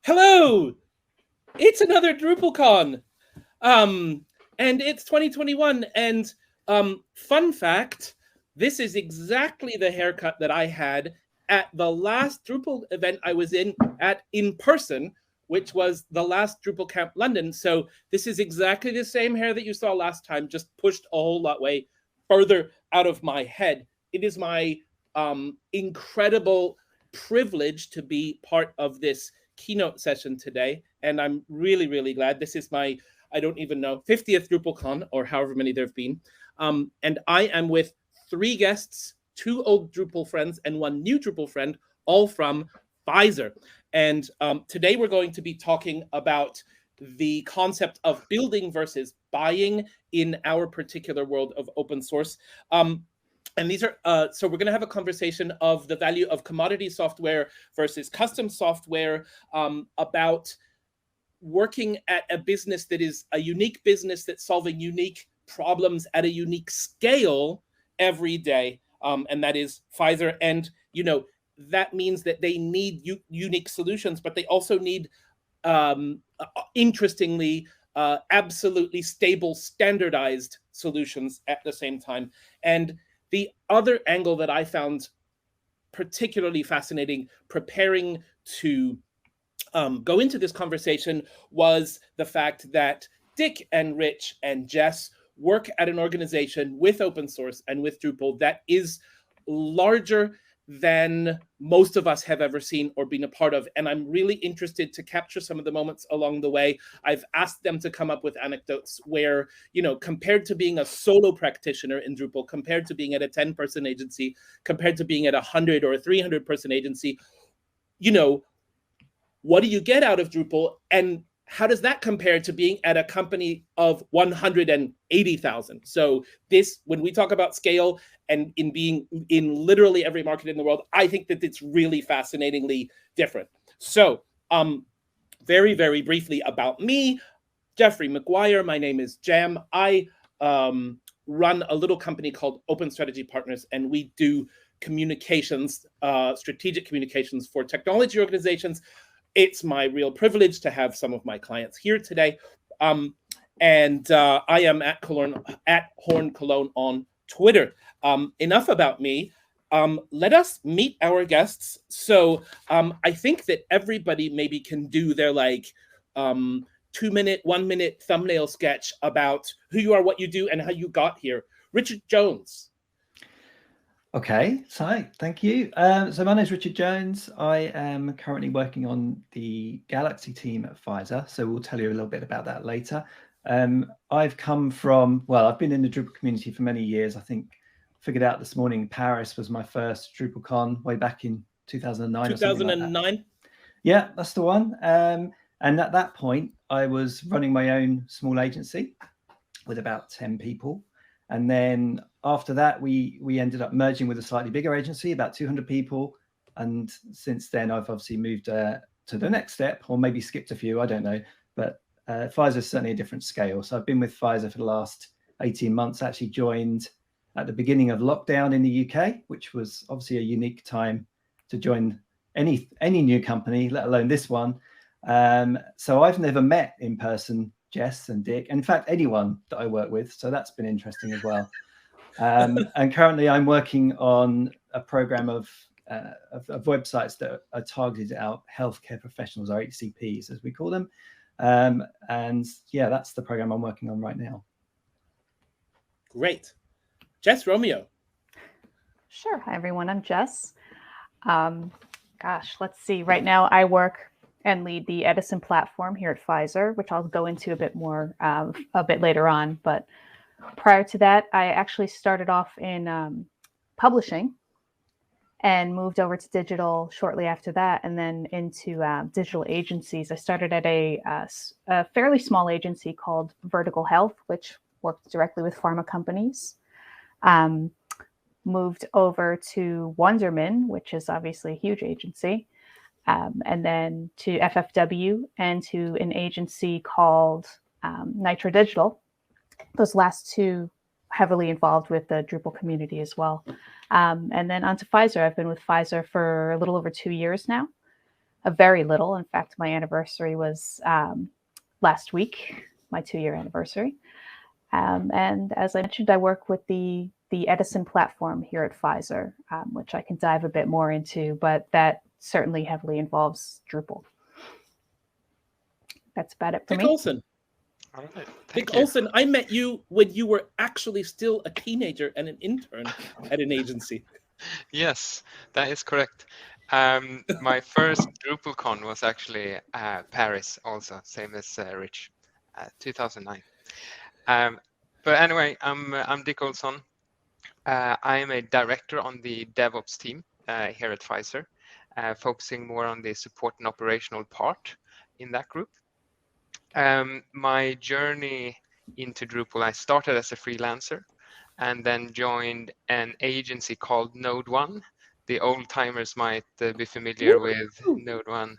Hello! It's another DrupalCon. And it's 2021. And fun fact, this is exactly the haircut that I had at the last Drupal event I was in person, which was the last Drupal Camp London. So this is exactly the same hair that you saw last time, just pushed a whole lot way further out of my head. It is my incredible privilege to be part of this keynote session today, and I'm really, really glad. This is my, I don't even know, 50th DrupalCon, or however many there have been. And I am with 3 guests, 2 old Drupal friends and 1 new Drupal friend, all from Pfizer. And today we're going to be talking about the concept of building versus buying in our particular world of open source. And these are, so we're going to have a conversation of the value of commodity software versus custom software, about working at a business that is a unique business that's solving unique problems at a unique scale every day. And that is Pfizer. And, you know, that means that they need unique solutions, but they also need, interestingly, absolutely stable, standardized solutions at the same time. And the other angle that I found particularly fascinating preparing to go into this conversation was the fact that Dick and Rich and Jess work at an organization with open source and with Drupal that is larger than most of us have ever seen or been a part of. And I'm really interested to capture some of the moments along the way. I've asked them to come up with anecdotes where, you know, compared to being a solo practitioner in Drupal, compared to being at a 10-person agency, compared to being at a 100 or a 300-person agency, you know, what do you get out of Drupal? And how does that compare to being at a company of 180,000? So this, when we talk about scale and in being in literally every market in the world, I think that it's really fascinatingly different. So very, very briefly about me, Jeffrey McGuire, my name is Jam. I run a little company called Open Strategy Partners, and we do communications, strategic communications for technology organizations. It's my real privilege to have some of my clients here today. I am at Horn Cologne on Twitter. Enough about me. Let us meet our guests. So I think that everybody maybe can do their 2-minute, 1-minute thumbnail sketch about who you are, what you do, and how you got here. Richard Jones. Okay, so thank you. So my name is Richard Jones. I am currently working on the Galaxy team at Pfizer, so we'll tell you a little bit about that later. I've come from, well, I've been in the Drupal community for many years. I think I figured out this morning Paris was my first DrupalCon way back in 2009. 2009? Like that. Yeah, that's the one. And at that point, I was running my own small agency with about 10 people. And then after that, we ended up merging with a slightly bigger agency, about 200 people. And since then, I've obviously moved to the next step, or maybe skipped a few, I don't know. But Pfizer is certainly a different scale. So I've been with Pfizer for the last 18 months, actually joined at the beginning of lockdown in the UK, which was obviously a unique time to join any new company, let alone this one. So I've never met in person Jess and Dick, in fact, anyone that I work with. So that's been interesting as well. And currently I'm working on a program of websites that are targeted at healthcare professionals, or HCPs, as we call them. And yeah, that's the program I'm working on right now. Great. Jess Romeo. Sure. Hi, everyone. I'm Jess. Gosh, let's see. Right now I work and lead the Edison Platform here at Pfizer, which I'll go into a bit more a bit later on. But prior to that, I actually started off in publishing and moved over to digital shortly after that, and then into digital agencies. I started at a fairly small agency called Vertical Health, which worked directly with pharma companies. Moved over to Wonderman, which is obviously a huge agency. And then to FFW and to an agency called Nitro Digital. Those last two heavily involved with the Drupal community as well. And then onto Pfizer. I've been with Pfizer for a little over 2 years now. very little. In fact, my anniversary was last week, my 2-year anniversary. And as I mentioned, I work with the Edison Platform here at Pfizer, which I can dive a bit more into, but that certainly heavily involves Drupal. That's about it for Dick me. Olson. All right. Dick Olson, I met you when you were actually still a teenager and an intern at an agency. Yes, that is correct. My first DrupalCon was actually Paris, also same as Rich, 2009. But anyway, I'm Dick Olson. I am a director on the DevOps team here at Pfizer, focusing more on the support and operational part in that group. My journey into Drupal, I started as a freelancer and then joined an agency called Node One. The old timers might be familiar with Node One.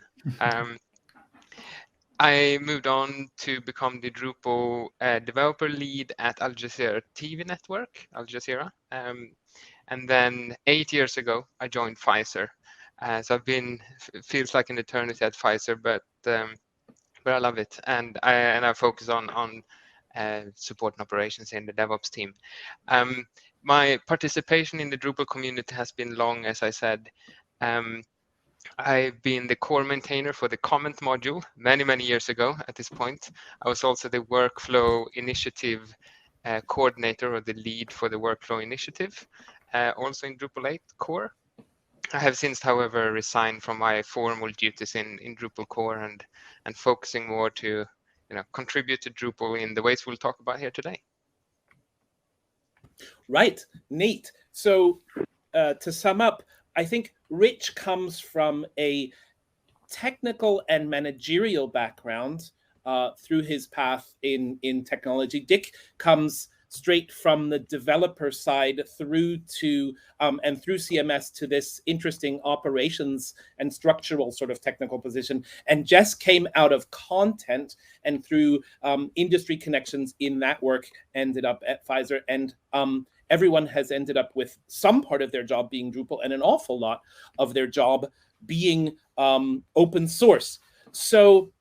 I moved on to become the Drupal developer lead at Al Jazeera TV network, Al Jazeera. And then 8 years ago, I joined Pfizer. So I've been, feels like an eternity at Pfizer, but I love it. And I focus on support and operations in the DevOps team. My participation in the Drupal community has been long, as I said. I've been the core maintainer for the comment module many years ago at this point. I was also the workflow initiative coordinator, or the lead for the workflow initiative, also in Drupal 8 core. I have since, however, resigned from my formal duties in Drupal core and focusing more to contribute to Drupal in the ways we'll talk about here today. Right, neat. So to sum up, I think Rich comes from a technical and managerial background through his path in technology. Dick comes straight from the developer side through to and through CMS to this interesting operations and structural sort of technical position. And Jess came out of content and through industry connections in that work ended up at Pfizer. And everyone has ended up with some part of their job being Drupal and an awful lot of their job being open source. So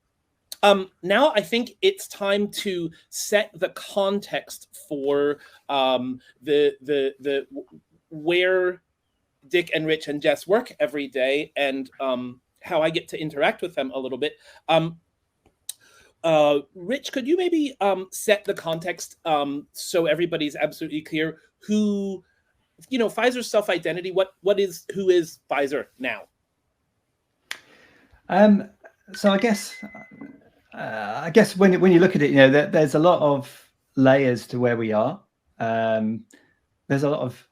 now I think it's time to set the context for the where Dick and Rich and Jess work every day and how I get to interact with them a little bit. Rich, could you maybe set the context so everybody's absolutely clear who, Pfizer's self-identity, who is Pfizer now? So I guess when you look at it, there's a lot of layers to where we are. There's a lot of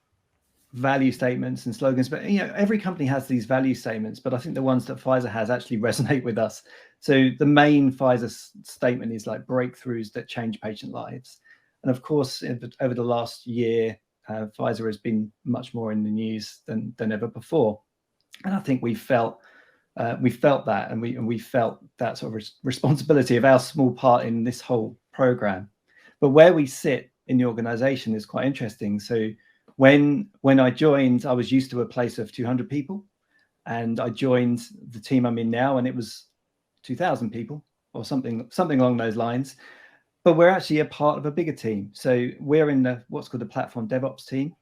value statements and slogans, but every company has these value statements, but I think the ones that Pfizer has actually resonate with us. So the main Pfizer statement is like breakthroughs that change patient lives. And of course, over the last year, Pfizer has been much more in the news than ever before. And I think we felt that, and we felt that sort of responsibility of our small part in this whole program. But where we sit in the organization is quite interesting. So when I joined, I was used to a place of 200 people, and I joined the team I'm in now, and it was 2,000 people or something along those lines. But we're actually a part of a bigger team. So we're in what's called the Platform DevOps team,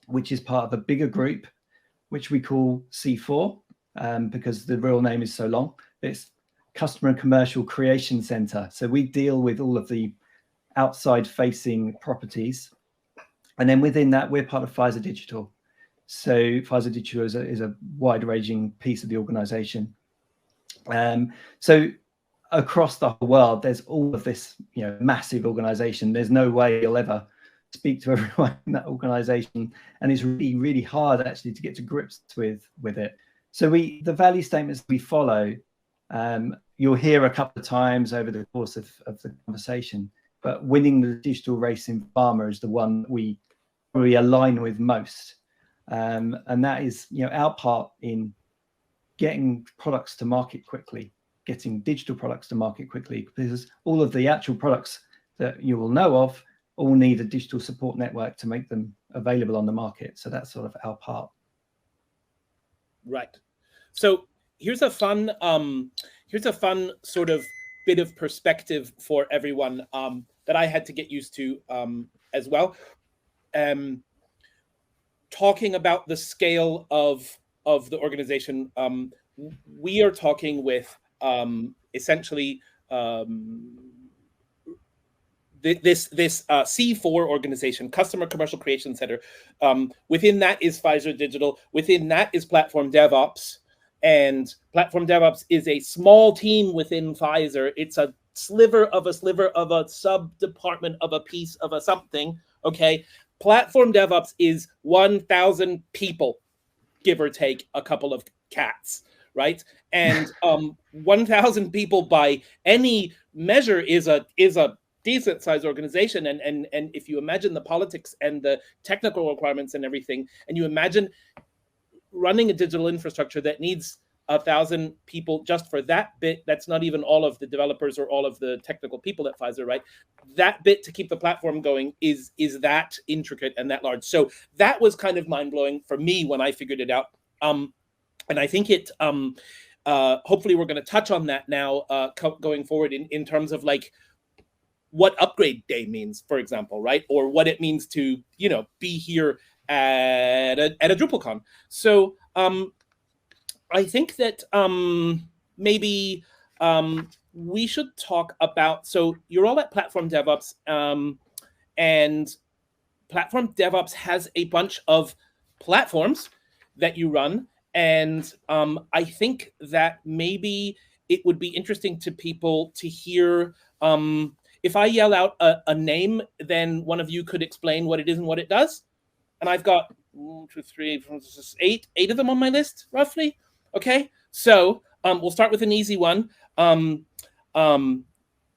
which is part of a bigger group, which we call C4. Because the real name is so long. It's Customer and Commercial Creation Center. So we deal with all of the outside facing properties. And then within that, we're part of Pfizer Digital. So Pfizer Digital is a wide ranging piece of the organization. So across the whole world, there's all of this massive organization. There's no way you'll ever speak to everyone in that organization. And it's really, really hard actually to get to grips with it. So the value statements we follow, you'll hear a couple of times over the course of the conversation, but winning the digital race in pharma is the one that we align with most. And that is, our part in getting products to market quickly, getting digital products to market quickly, because all of the actual products that you will know of all need a digital support network to make them available on the market. So that's sort of our part. Right. So here's a fun sort of bit of perspective for everyone that I had to get used to as well. Talking about the scale of the organization, we are talking with essentially this C4 organization, Customer Commercial Creation Center. Within that is Pfizer Digital. Within that is Platform DevOps. And Platform DevOps is a small team within Pfizer. It's a sliver of a sub-department of a piece of a something, okay? Platform DevOps is 1,000 people, give or take a couple of cats, right? And 1,000 people by any measure is a decent sized organization. And if you imagine the politics and the technical requirements and everything, and you imagine running a digital infrastructure that needs 1,000 people just for that bit, that's not even all of the developers or all of the technical people at Pfizer, right? That bit to keep the platform going is that intricate and that large. So that was kind of mind-blowing for me when I figured it out. And I think it, hopefully we're going to touch on that now going forward in terms of like what upgrade day means, for example, right? Or what it means to, be here at a DrupalCon. So I think that maybe we should talk about, so you're all at Platform DevOps, and Platform DevOps has a bunch of platforms that you run. And I think that maybe it would be interesting to people to hear, if I yell out a name, then one of you could explain what it is and what it does. And I've got 1, 2, 3, 4, 6, 8 of them on my list, roughly. Okay, so we'll start with an easy one.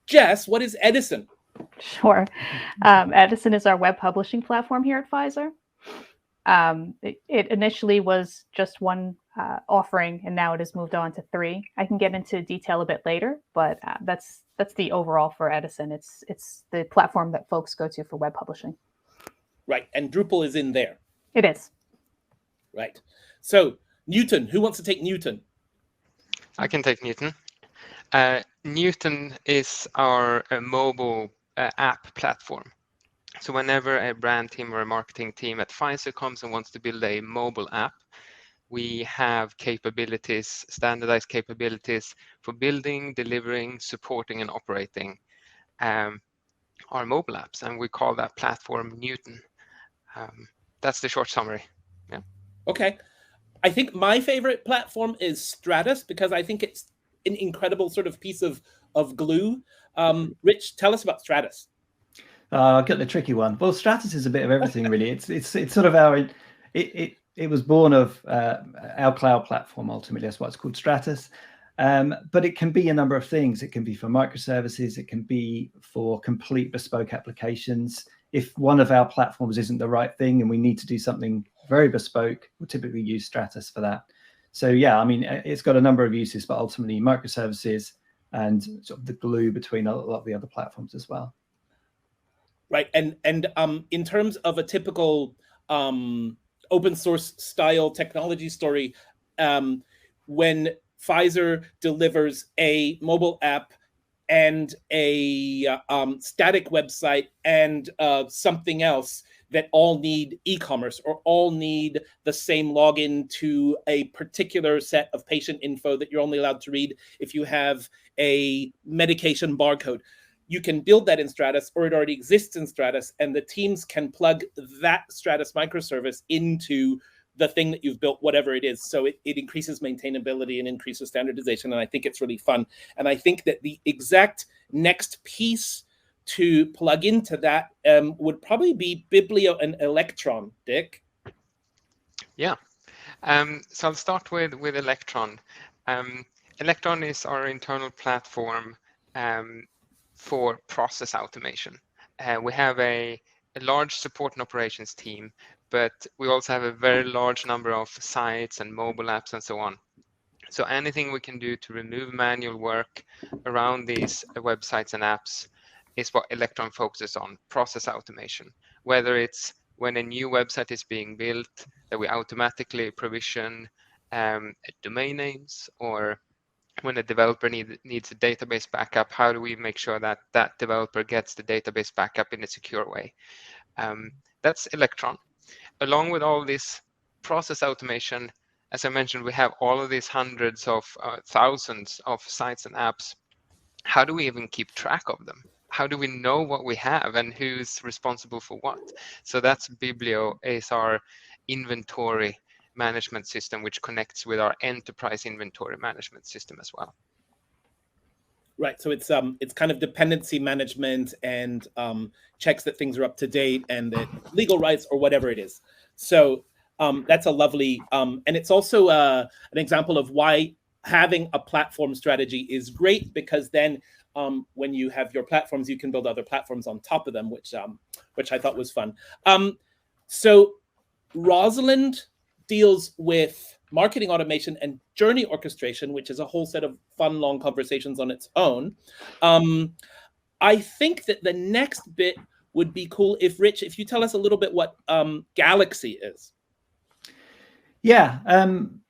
Jess, what is Edison? Sure. Edison is our web publishing platform here at Pfizer. It initially was just one offering, and now it has moved on to 3. I can get into detail a bit later, but that's the overall for Edison. It's the platform that folks go to for web publishing. Right, and Drupal is in there. It is. Right. So Newton, who wants to take Newton? I can take Newton. Newton is our mobile app platform. So whenever a brand team or a marketing team at Pfizer comes and wants to build a mobile app, we have capabilities, standardized capabilities for building, delivering, supporting, and operating our mobile apps, and we call that platform Newton. That's the short summary. Yeah. Okay. I think my favorite platform is Stratus because I think it's an incredible sort of piece of glue. Rich, tell us about Stratus. I've got the tricky one. Well, Stratus is a bit of everything, really. It's sort of our it was born of our cloud platform. Ultimately, that's why it's called Stratus. But it can be a number of things. It can be for microservices. It can be for complete bespoke applications. If one of our platforms isn't the right thing and we need to do something very bespoke, we'll typically use Stratus for that. So yeah, I mean, it's got a number of uses, but ultimately microservices and sort of the glue between a lot of the other platforms as well. Right, and in terms of a typical open source style technology story, when Pfizer delivers a mobile app and a static website and something else that all need e-commerce or all need the same login to a particular set of patient info that you're only allowed to read if you have a medication barcode. You can build that in Stratus, or it already exists in Stratus, and the teams can plug that Stratus microservice into the thing that you've built, whatever it is. So it increases maintainability and increases standardization, and I think it's really fun. And I think that the exact next piece to plug into that would probably be Biblio and Electron, Dick. Yeah, so I'll start with Electron. Electron is our internal platform for process automation. We have a large support and operations team, but we also have a very large number of sites and mobile apps and so on. So anything we can do to remove manual work around these websites and apps is what Electron focuses on, process automation. Whether it's when a new website is being built, that we automatically provision domain names, or when a developer needs a database backup, how do we make sure that that developer gets the database backup in a secure way? That's Electron. Along with all this process automation, as I mentioned, we have all of these hundreds of thousands of sites and apps. How do we even keep track of them? How do we know what we have and who's responsible for what? So that's Biblio, is our inventory management system, which connects with our enterprise inventory management system as well. Right. So it's kind of dependency management and checks that things are up to date and that legal rights or whatever it is. So that's a lovely and it's also an example of why having a platform strategy is great, because then when you have your platforms, you can build other platforms on top of them, which I thought was fun. So Rosalind deals with marketing automation and journey orchestration, which is a whole set of fun, long conversations on its own. I think that the next bit would be cool if, Rich, if you tell us a little bit what Galaxy is. Yeah,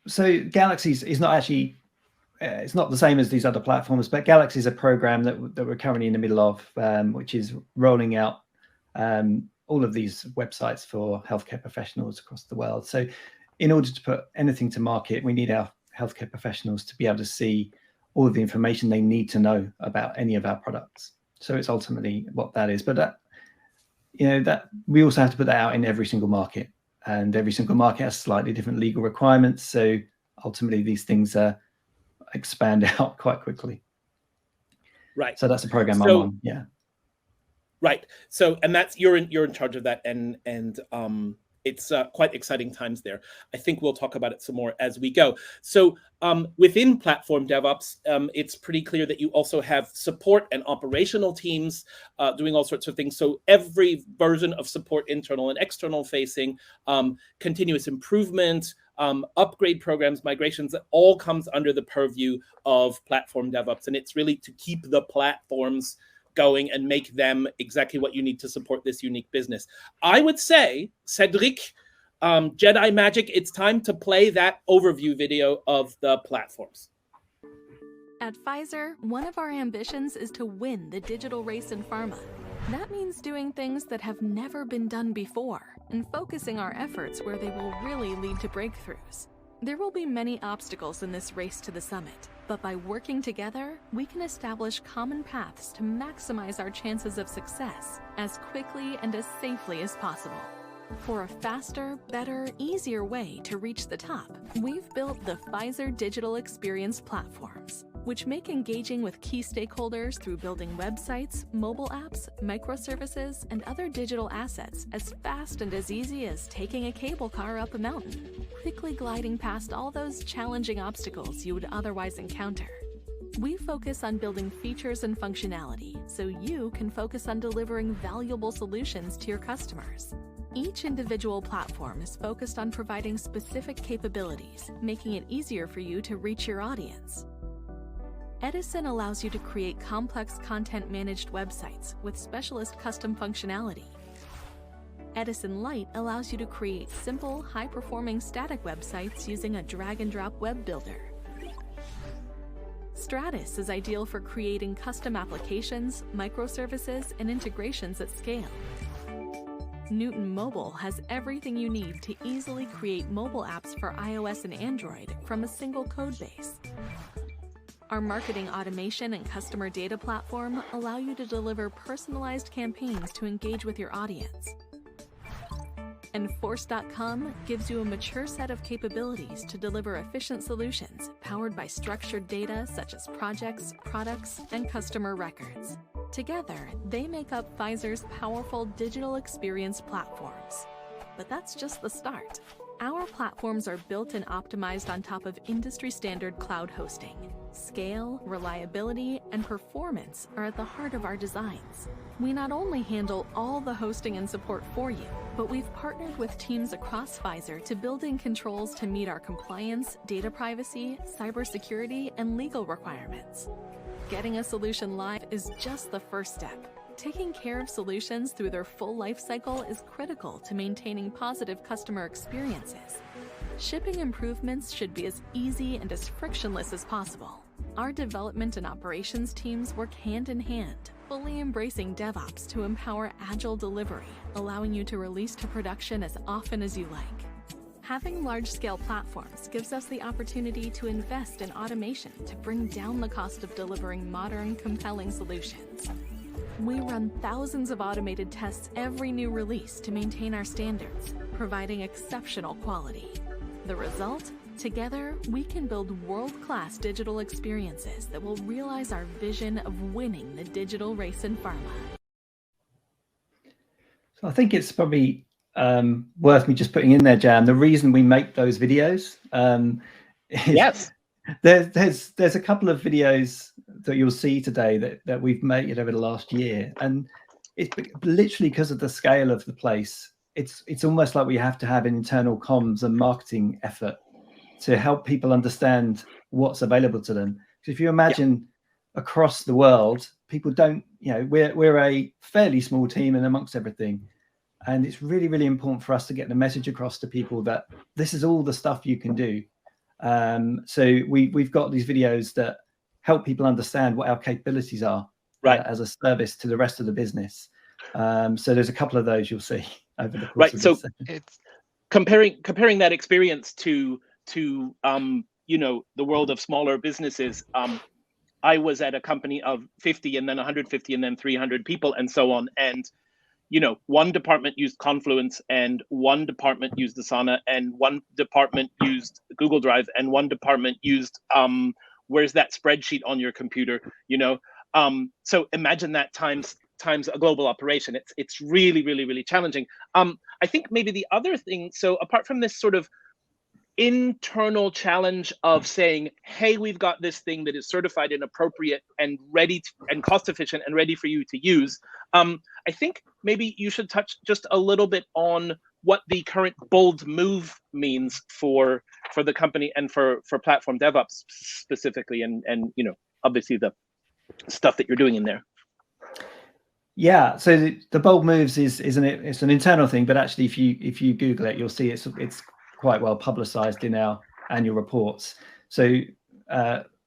so Galaxy is not actually, it's not the same as these other platforms, but Galaxy is a program that we're currently in the middle of, which is rolling out all of these websites for healthcare professionals across the world. So in order to put anything to market, we need our healthcare professionals to be able to see all of the information they need to know about any of our products. So it's ultimately what that is. But that we also have to put that out in every single market, and every single market has slightly different legal requirements. So ultimately these things expand out quite quickly. Right. So that's a program I'm on. Yeah. Right. So, and that's you're in charge of that, and it's quite exciting times there. I think we'll talk about it some more as we go. So within platform DevOps, it's pretty clear that you also have support and operational teams doing all sorts of things. So every version of support, internal and external facing, continuous improvement, upgrade programs, migrations, that all comes under the purview of platform DevOps. And it's really to keep the platforms going and make them exactly what you need to support this unique business. I would say, Cedric, Jedi Magic, it's time to play that overview video of the platforms. At Pfizer, one of our ambitions is to win the digital race in pharma. That means doing things that have never been done before and focusing our efforts where they will really lead to breakthroughs. There will be many obstacles in this race to the summit, but by working together, we can establish common paths to maximize our chances of success as quickly and as safely as possible. For a faster, better, easier way to reach the top, we've built the Pfizer Digital Experience Platforms, which make engaging with key stakeholders through building websites, mobile apps, microservices, and other digital assets as fast and as easy as taking a cable car up a mountain, quickly gliding past all those challenging obstacles you would otherwise encounter. We focus on building features and functionality so you can focus on delivering valuable solutions to your customers. Each individual platform is focused on providing specific capabilities, making it easier for you to reach your audience. Edison allows you to create complex content-managed websites with specialist custom functionality. Edison Lite allows you to create simple, high-performing static websites using a drag-and-drop web builder. Stratus is ideal for creating custom applications, microservices, and integrations at scale. Newton Mobile has everything you need to easily create mobile apps for iOS and Android from a single code base. Our marketing automation and customer data platform allow you to deliver personalized campaigns to engage with your audience. And Force.com gives you a mature set of capabilities to deliver efficient solutions powered by structured data such as projects, products, and customer records. Together, they make up Pfizer's powerful digital experience platforms. But that's just the start. Our platforms are built and optimized on top of industry-standard cloud hosting. Scale, reliability, and performance are at the heart of our designs. We not only handle all the hosting and support for you, but we've partnered with teams across Pfizer to build in controls to meet our compliance, data privacy, cybersecurity, and legal requirements. Getting a solution live is just the first step. Taking care of solutions through their full life cycle is critical to maintaining positive customer experiences. shipping improvements should be as easy and as frictionless as possible. Our development and operations teams work hand in hand, fully embracing DevOps to empower agile delivery, allowing you to release to production as often as you like. Having large-scale platforms gives us the opportunity to invest in automation to bring down the cost of delivering modern, compelling solutions. We run thousands of automated tests every new release to maintain our standards, providing exceptional quality. The result? Together, we can build world-class digital experiences that will realize our vision of winning the digital race in pharma. So I think it's probably worth me just putting in there, Jan, the reason we make those videos. Yes. There's a couple of videos that you'll see today that we've made over the last year, and it's literally because of the scale of the place. It's almost like we have to have an internal comms and marketing effort to help people understand what's available to them. Because if you imagine across the world, people don't, we're a fairly small team and amongst everything. And it's really, really important for us to get the message across to people that this is all the stuff you can do. So we've got these videos that help people understand what our capabilities are as a service to the rest of the business. So there's a couple of those you'll see over the course of this session. It's comparing that experience to the world of smaller businesses. I was at a company of 50 and then 150 and then 300 people and so on. And one department used Confluence and one department used Asana and one department used Google Drive and one department used where's that spreadsheet on your computer, so imagine that times a global operation. It's really, really, really challenging. I think maybe the other thing, so apart from this sort of internal challenge of saying, hey, we've got this thing that is certified and appropriate and ready and cost efficient and ready for you to use, I think maybe you should touch just a little bit on what the current bold move means for the company and for platform DevOps specifically, and obviously the stuff that you're doing in there. Yeah, so the bold moves it's an internal thing, but actually if you Google it, you'll see it's quite well publicized in our annual reports. So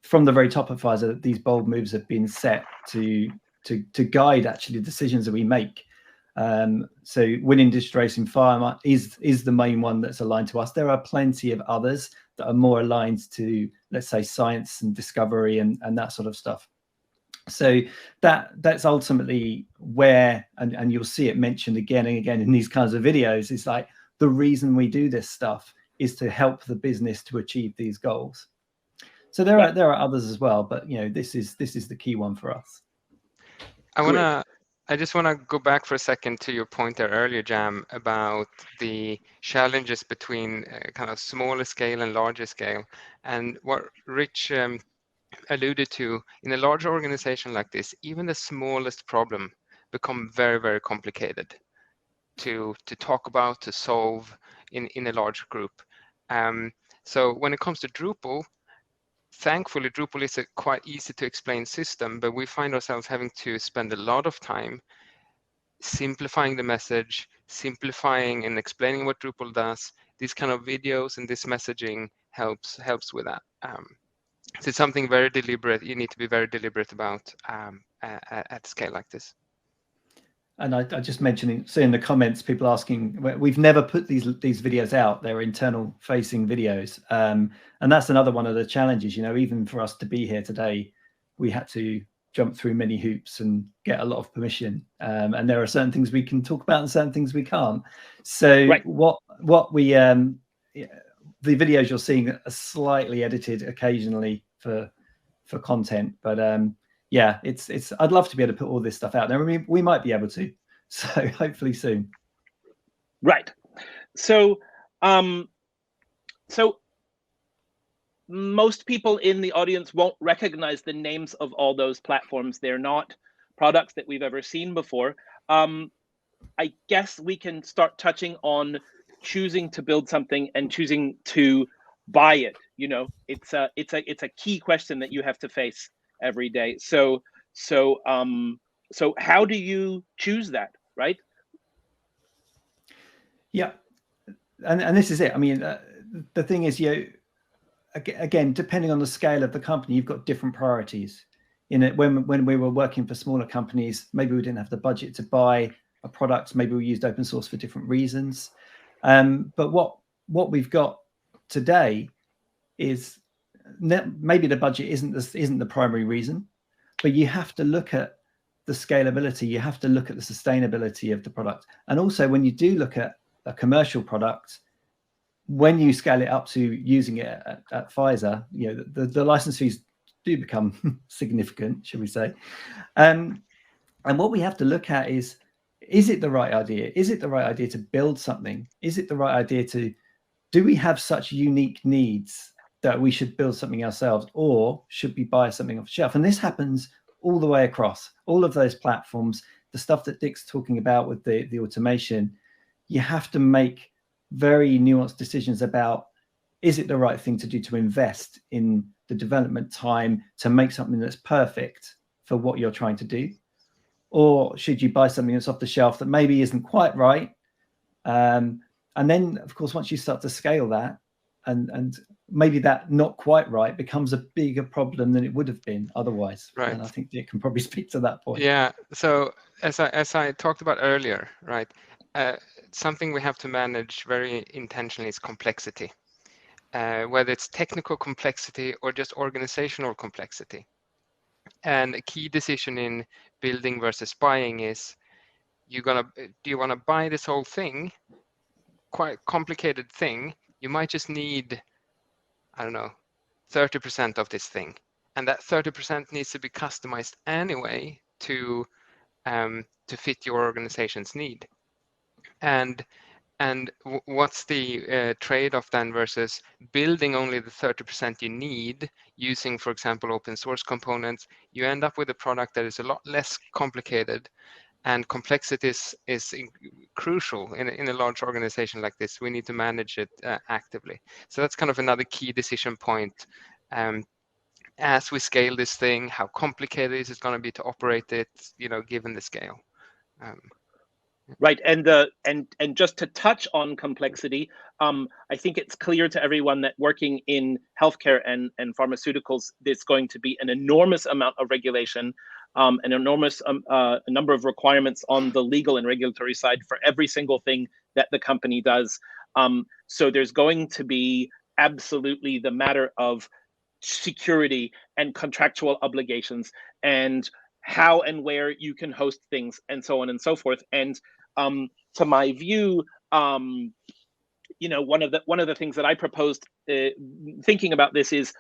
from the very top of Pfizer, these bold moves have been set to guide actually the decisions that we make. So winning digital race in pharma is the main one that's aligned to us. There are plenty of others that are more aligned to, let's say, science and discovery and that sort of stuff. So that's ultimately where, and you'll see it mentioned again and again in these kinds of videos, it's like the reason we do this stuff is to help the business to achieve these goals. So there are others as well, but this is the key one for us. I just want to go back for a second to your point there earlier, Jam, about the challenges between kind of smaller scale and larger scale. And what Rich alluded to, in a large organization like this, even the smallest problem become very, very complicated to talk about, to solve in a large group. So when it comes to Drupal, thankfully, Drupal is a quite easy to explain system, but we find ourselves having to spend a lot of time simplifying the message, simplifying and explaining what Drupal does. These kind of videos and this messaging helps with that. So it's something very deliberate. You need to be very deliberate about at scale like this. And I just mentioned, seeing the comments, people asking, we've never put these videos out. They're internal facing videos. And that's another one of the challenges, even for us to be here today, we had to jump through many hoops and get a lot of permission. And there are certain things we can talk about and certain things we can't. So what we, the videos you're seeing are slightly edited occasionally for content, but yeah, it's I'd love to be able to put all this stuff out there. I mean, we might be able to, so hopefully soon. Right. So so most people in the audience won't recognize the names of all those platforms. They're not products that we've ever seen before. I guess we can start touching on choosing to build something and choosing to buy it. It's a key question that you have to face every day. So how do you choose that, right? Yeah, and this is it. I mean, the thing is, again, depending on the scale of the company, you've got different priorities. In it, when we were working for smaller companies, maybe we didn't have the budget to buy a product. Maybe we used open source for different reasons. But what we've got today is maybe the budget isn't the primary reason, but you have to look at the scalability. You have to look at the sustainability of the product, and also when you do look at a commercial product, when you scale it up to using it at Pfizer, the license fees do become significant, shall we say? And what we have to look at is it the right idea? Is it the right idea to build something? Is it the right idea do we have such unique needs that we should build something ourselves, or should we buy something off the shelf? And this happens all the way across all of those platforms. The stuff that Dick's talking about with the automation, you have to make very nuanced decisions about, is it the right thing to do to invest in the development time to make something that's perfect for what you're trying to do? Or should you buy something that's off the shelf that maybe isn't quite right? And then, of course, once you start to scale that, and maybe that not quite right becomes a bigger problem than it would have been otherwise. Right. And I think Dick can probably speak to that point. Yeah. So as I talked about earlier, right, something we have to manage very intentionally is complexity, whether it's technical complexity or just organizational complexity. And a key decision in building versus buying is, do you want to buy this whole thing, quite complicated thing? You might just need, I don't know, 30% of this thing, and that 30% needs to be customized anyway to fit your organization's need. And what's the trade-off then versus building only the 30% you need using, for example, open source components? You end up with a product that is a lot less complicated, and complexity is crucial in a large organization like this. We need to manage it actively. So that's kind of another key decision point. As we scale this thing, how complicated is it going to be to operate it, given the scale? Right, and just to touch on complexity, I think it's clear to everyone that working in healthcare and pharmaceuticals, there's going to be an enormous amount of regulation, an enormous number of requirements on the legal and regulatory side for every single thing that the company does. So there's going to be absolutely the matter of security and contractual obligations and how and where you can host things and so on and so forth. And to my view, one of the things that I proposed thinking about this is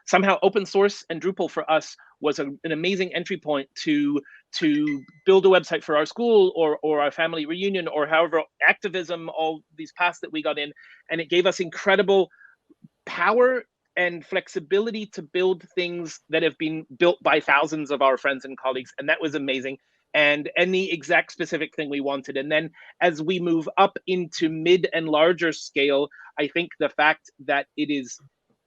somehow open source and Drupal for us was an amazing entry point to build a website for our school or our family reunion or however activism, all these paths that we got in, and it gave us incredible power and flexibility to build things that have been built by thousands of our friends and colleagues, and that was amazing. And the exact specific thing we wanted. And then as we move up into mid and larger scale, I think the fact that it is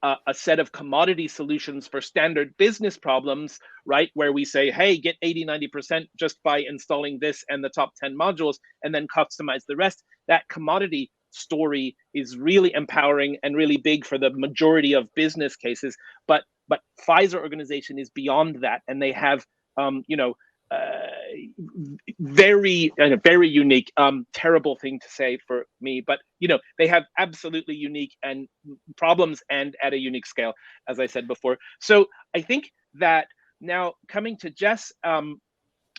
a set of commodity solutions for standard business problems, right, where we say, hey, get 80-90% just by installing this and the top 10 modules and then customize the rest, that commodity story is really empowering and really big for the majority of business cases. But Pfizer organization is beyond that, and they have very unique, terrible thing to say for me, but they have absolutely unique and problems and at a unique scale, as I said before. So I think that now coming to Jess,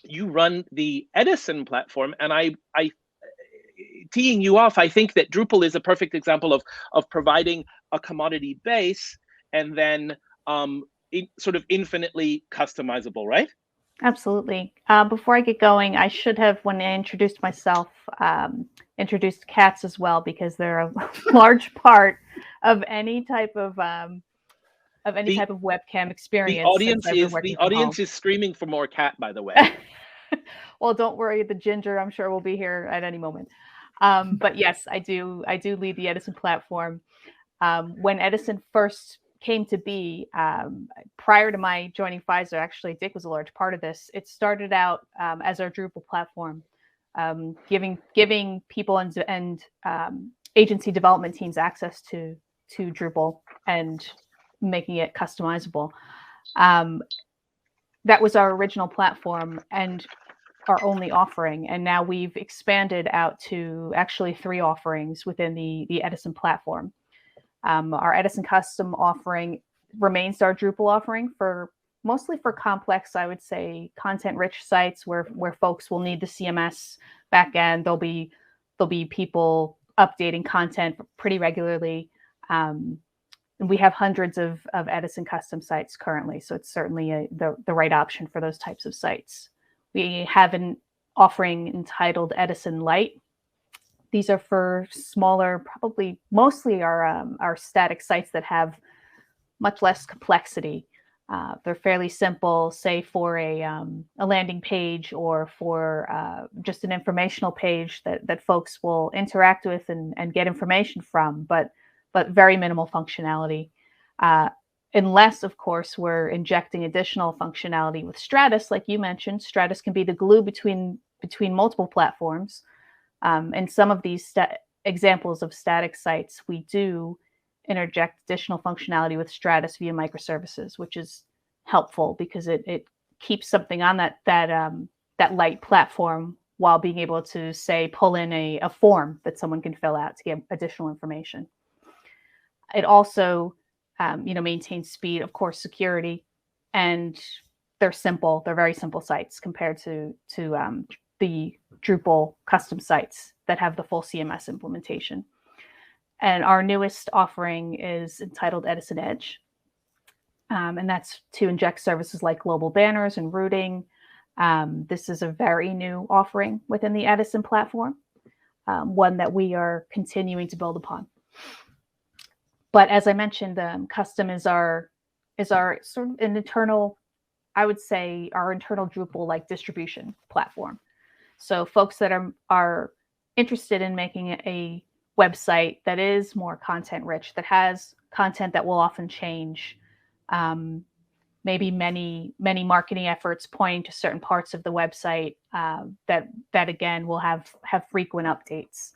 you run the Edison platform, and I teeing you off, I think that Drupal is a perfect example of providing a commodity base and then sort of infinitely customizable, right? Absolutely. Before I get going, I should have, when I introduced myself, introduced cats as well, because they're a large part of any type of webcam experience. The audience is screaming for more cat, by the way. Well, don't worry, the ginger, I'm sure, will be here at any moment. But yes, I do lead the Edison platform. When Edison first came to be, prior to my joining Pfizer, actually, Dick was a large part of this. It started out as our Drupal platform, giving people and agency development teams access to Drupal and making it customizable. That was our original platform and our only offering. And now we've expanded out to actually 3 offerings within the Edison platform. Our Edison Custom offering remains our Drupal offering mostly for complex, I would say, content-rich sites where folks will need the CMS backend. There'll be people updating content pretty regularly. And we have hundreds of Edison Custom sites currently, so it's certainly the right option for those types of sites. We have an offering entitled Edison Lite. These are for smaller, probably mostly our static sites that have much less complexity. They're fairly simple, say for a landing page or for just an informational page that folks will interact with and get information from, but very minimal functionality. Unless, of course, we're injecting additional functionality with Stratus, like you mentioned. Stratus can be the glue between multiple platforms. And some of these examples of static sites, we do interject additional functionality with Stratus via microservices, which is helpful because it keeps something on that light platform while being able to, say, pull in a form that someone can fill out to get additional information. It also maintains speed, of course, security, and they're simple. They're very simple sites compared to the Drupal custom sites that have the full CMS implementation. And our newest offering is entitled Edison Edge. And that's to inject services like global banners and routing. This is a very new offering within the Edison platform, one that we are continuing to build upon. But as I mentioned, custom is our sort of an internal, I would say, our internal Drupal-like distribution platform. So folks that are interested in making a website that is more content-rich, that has content that will often change, maybe many marketing efforts pointing to certain parts of the website that again will have frequent updates.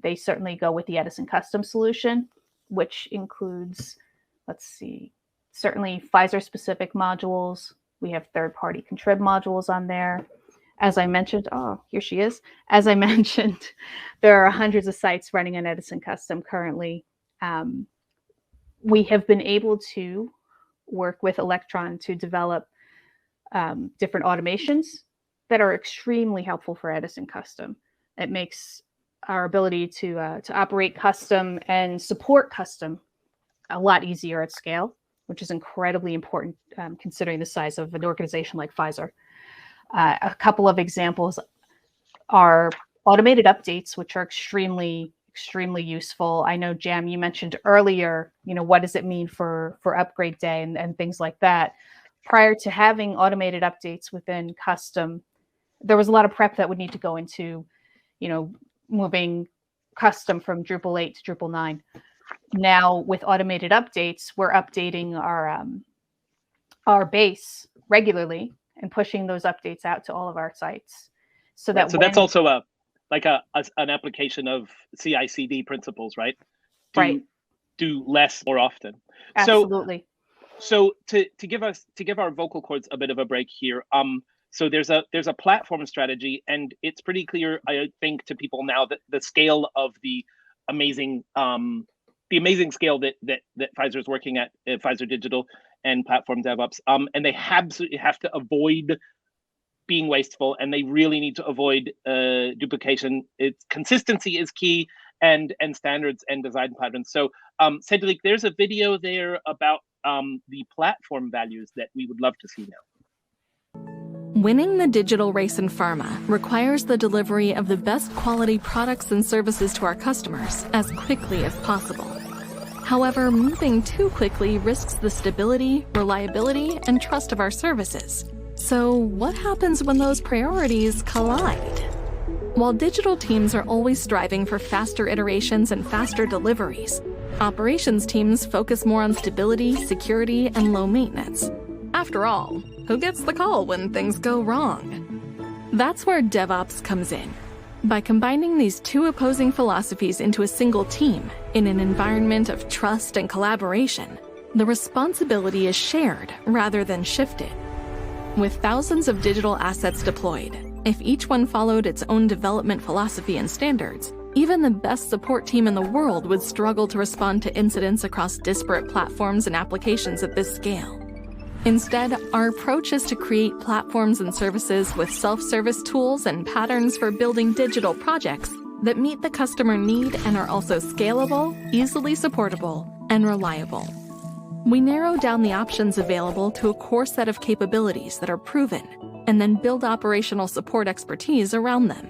They certainly go with the Edison Custom solution, which includes, certainly Pfizer-specific modules. We have third-party contrib modules on there. As I mentioned, here she is. As I mentioned, there are hundreds of sites running on Edison Custom currently. We have been able to work with Electron to develop different automations that are extremely helpful for Edison Custom. It makes our ability to operate custom and support custom a lot easier at scale, which is incredibly important considering the size of an organization like Pfizer. A couple of examples are automated updates, which are extremely useful. I know, Jam, you mentioned earlier, what does it mean for upgrade day and things like that. Prior to having automated updates within custom, there was a lot of prep that would need to go into, moving custom from Drupal 8 to Drupal 9. Now with automated updates, we're updating our base regularly and pushing those updates out to all of our sites. So that that's also an application of CI/CD principles, right? Do less more often. Absolutely. So to give our vocal cords a bit of a break here, so there's a platform strategy, and it's pretty clear, I think, to people now that the scale of the amazing scale that Pfizer is working at, Pfizer Digital and Platform DevOps, and they absolutely have to avoid being wasteful, and they really need to avoid duplication. Consistency is key, and standards and design patterns. So, Cedric, there's a video there about the platform values that we would love to see now. Winning the digital race in pharma requires the delivery of the best quality products and services to our customers as quickly as possible. However, moving too quickly risks the stability, reliability, and trust of our services. So what happens when those priorities collide? While digital teams are always striving for faster iterations and faster deliveries, operations teams focus more on stability, security, and low maintenance. After all, who gets the call when things go wrong? That's where DevOps comes in. By combining these two opposing philosophies into a single team in an environment of trust and collaboration, the responsibility is shared rather than shifted. With thousands of digital assets deployed, if each one followed its own development philosophy and standards, even the best support team in the world would struggle to respond to incidents across disparate platforms and applications at this scale. Instead, our approach is to create platforms and services with self-service tools and patterns for building digital projects that meet the customer need and are also scalable, easily supportable, and reliable. We narrow down the options available to a core set of capabilities that are proven, and then build operational support expertise around them.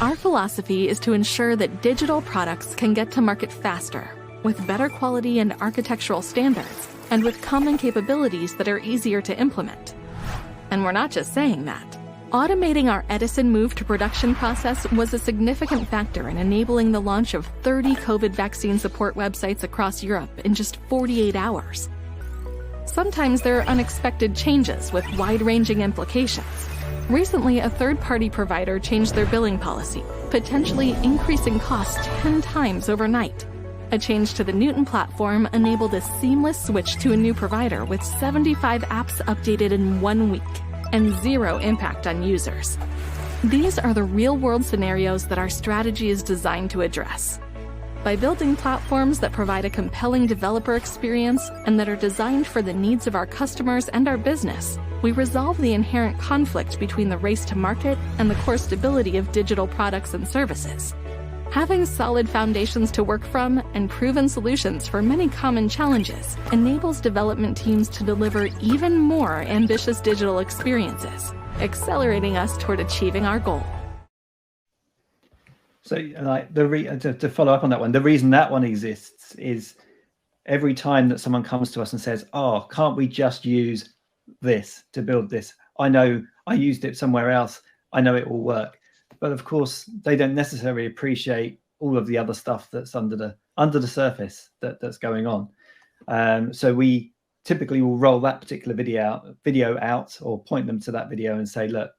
Our philosophy is to ensure that digital products can get to market faster, with better quality and architectural standards, and with common capabilities that are easier to implement. And we're not just saying that. Automating our Edison move to production process was a significant factor in enabling the launch of 30 COVID vaccine support websites across Europe in just 48 hours. Sometimes there are unexpected changes with wide-ranging implications. Recently, a third-party provider changed their billing policy, potentially increasing costs 10 times overnight. A change to the Newton platform enabled a seamless switch to a new provider with 75 apps updated in 1 week and zero impact on users. These are the real-world scenarios that our strategy is designed to address. By building platforms that provide a compelling developer experience and that are designed for the needs of our customers and our business, we resolve the inherent conflict between the race to market and the core stability of digital products and services. Having solid foundations to work from and proven solutions for many common challenges enables development teams to deliver even more ambitious digital experiences, accelerating us toward achieving our goal. So, like to follow up on that one, the reason that one exists is every time that someone comes to us and says, "Oh, can't we just use this to build this? I know I used it somewhere else. I know it will work." But of course, they don't necessarily appreciate all of the other stuff that's under the surface that's going on. So we typically will roll that particular video out or point them to that video and say, "Look,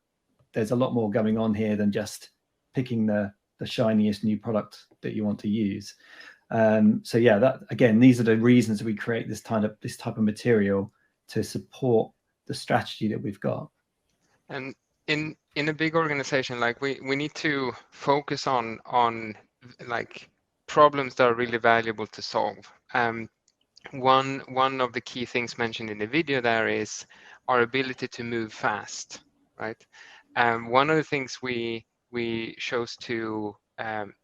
there's a lot more going on here than just picking the shiniest new product that you want to use." So yeah, that again, these are the reasons we create this type of material to support the strategy that we've got. And in a big organization, like we need to focus on like problems that are really valuable to solve. One of the key things mentioned in the video there is our ability to move fast, right? One of the things we chose to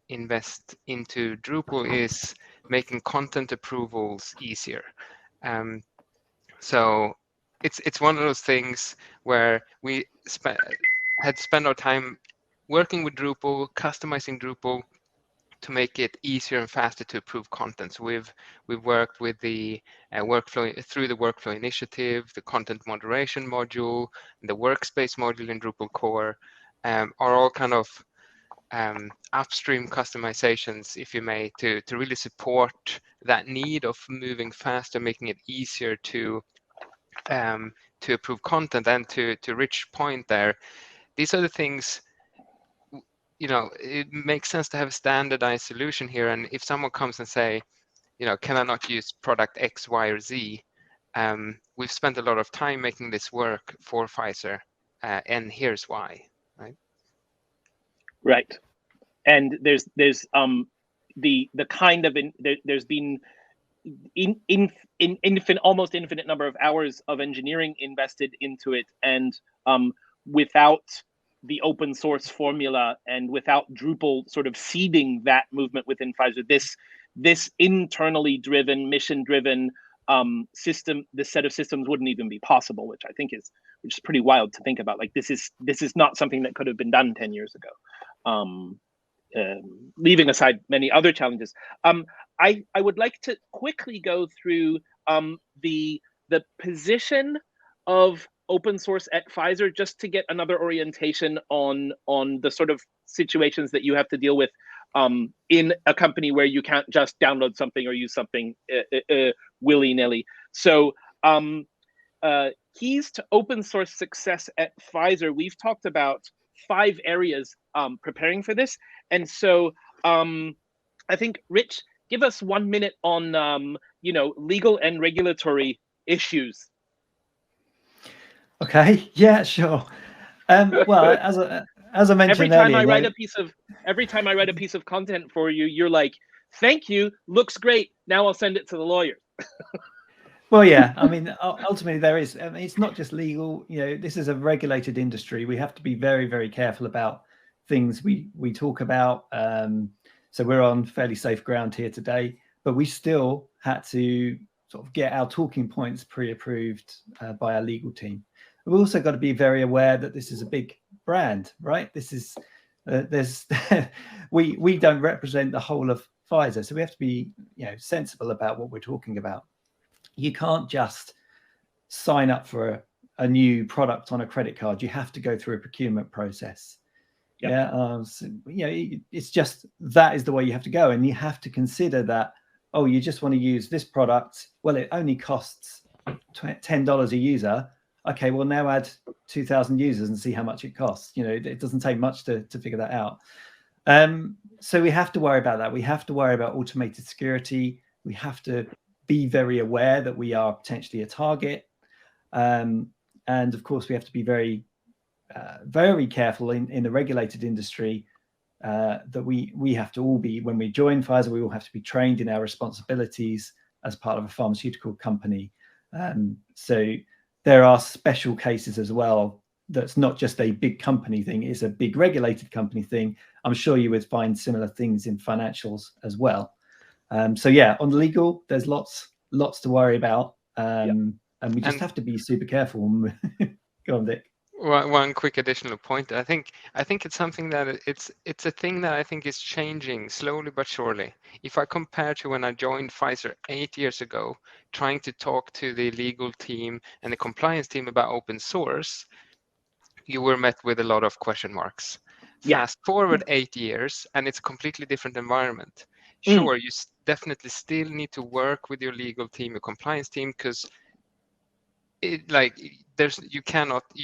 invest into Drupal is making content approvals easier. So it's one of those things where we had spent our time working with Drupal, customizing Drupal to make it easier and faster to approve content. So we've worked with the workflow through the workflow initiative, the content moderation module, and the workspace module in Drupal core are all kind of upstream customizations, if you may, to really support that need of moving faster, making it easier to approve content. And to Rich's point there, these are the things, you know, it makes sense to have a standardized solution here. And if someone comes and say, you know, can I not use product X, Y, or Z? We've spent a lot of time making this work for Pfizer, and here's why, right? Right. And there's the kind of there's been almost infinite number of hours of engineering invested into it, and without the open source formula and without Drupal sort of seeding that movement within Pfizer, this internally driven, mission driven system, this set of systems wouldn't even be possible, which is pretty wild to think about. Like this is not something that could have been done 10 years ago. Leaving aside many other challenges, I would like to quickly go through the position of open source at Pfizer, just to get another orientation on the sort of situations that you have to deal with in a company where you can't just download something or use something willy-nilly. So keys to open source success at Pfizer, we've talked about 5 areas preparing for this. And so I think, Rich, give us 1 minute on legal and regulatory issues. Okay, yeah, sure. Well, as I mentioned every time earlier, I write a piece of content for you, you're like, thank you, looks great, now I'll send it to the lawyer. Well, yeah, I mean, ultimately there is, I mean, it's not just legal, this is a regulated industry. We have to be very, very careful about things we talk about. So we're on fairly safe ground here today, but we still had to sort of get our talking points pre-approved by our legal team. We've also got to be very aware that this is a big brand, right? This is, we don't represent the whole of Pfizer. So we have to be, sensible about what we're talking about. You can't just sign up for a new product on a credit card. You have to go through a procurement process. Yep. Yeah, it's just that is the way you have to go, and you have to consider that. Oh, you just want to use this product. Well, it only costs $10 a user. Okay, well now add 2,000 users and see how much it costs. It doesn't take much to figure that out. So we have to worry about that. We have to worry about automated security. We have to be very aware that we are potentially a target. And of course, we have to be very, very careful in the regulated industry that we have to all be, when we join Pfizer, we all have to be trained in our responsibilities as part of a pharmaceutical company. So there are special cases as well. That's not just a big company thing, it's a big regulated company thing. I'm sure you would find similar things in financials as well. So yeah, on legal, there's lots to worry about. And we just have to be super careful. Go on, Dick. One quick additional point. I think it's something that it's a thing that I think is changing slowly but surely. If I compare to when I joined Pfizer 8 years ago, trying to talk to the legal team and the compliance team about open source, you were met with a lot of question marks. Fast forward 8 years, and it's a completely different environment. Sure, you definitely still need to work with your legal team, your compliance team, because you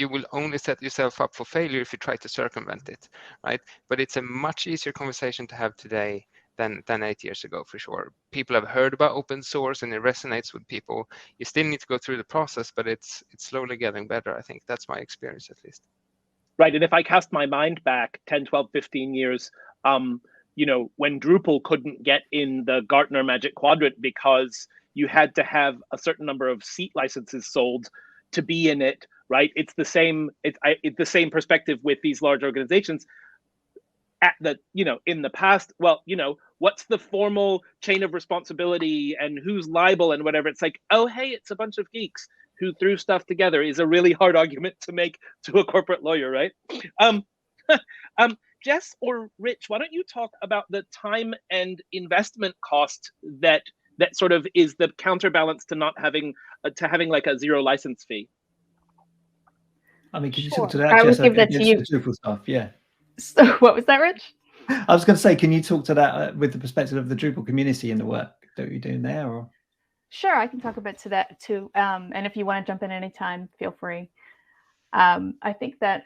will only set yourself up for failure if you try to circumvent it, right? But it's a much easier conversation to have today than 8 years ago, for sure. People have heard about open source and it resonates with people. You still need to go through the process, but it's slowly getting better. I think that's my experience, at least. Right, and if I cast my mind back 10, 12, 15 years, when Drupal couldn't get in the Gartner Magic Quadrant because you had to have a certain number of seat licenses sold to be in it, right? It's the same. It's the same perspective with these large organizations. In the past, well, what's the formal chain of responsibility and who's liable and whatever? It's like, oh, hey, it's a bunch of geeks who threw stuff together, is a really hard argument to make to a corporate lawyer, right? Jess or Rich, why don't you talk about the time and investment cost that sort of is the counterbalance to not having like a zero license fee? I mean, can you talk to that? I would give that to you. Drupal stuff, yeah. So what was that, Rich? I was going to say, can you talk to that with the perspective of the Drupal community and the work that you're doing there? Or? Sure, I can talk a bit to that too. And if you want to jump in anytime, feel free. I think that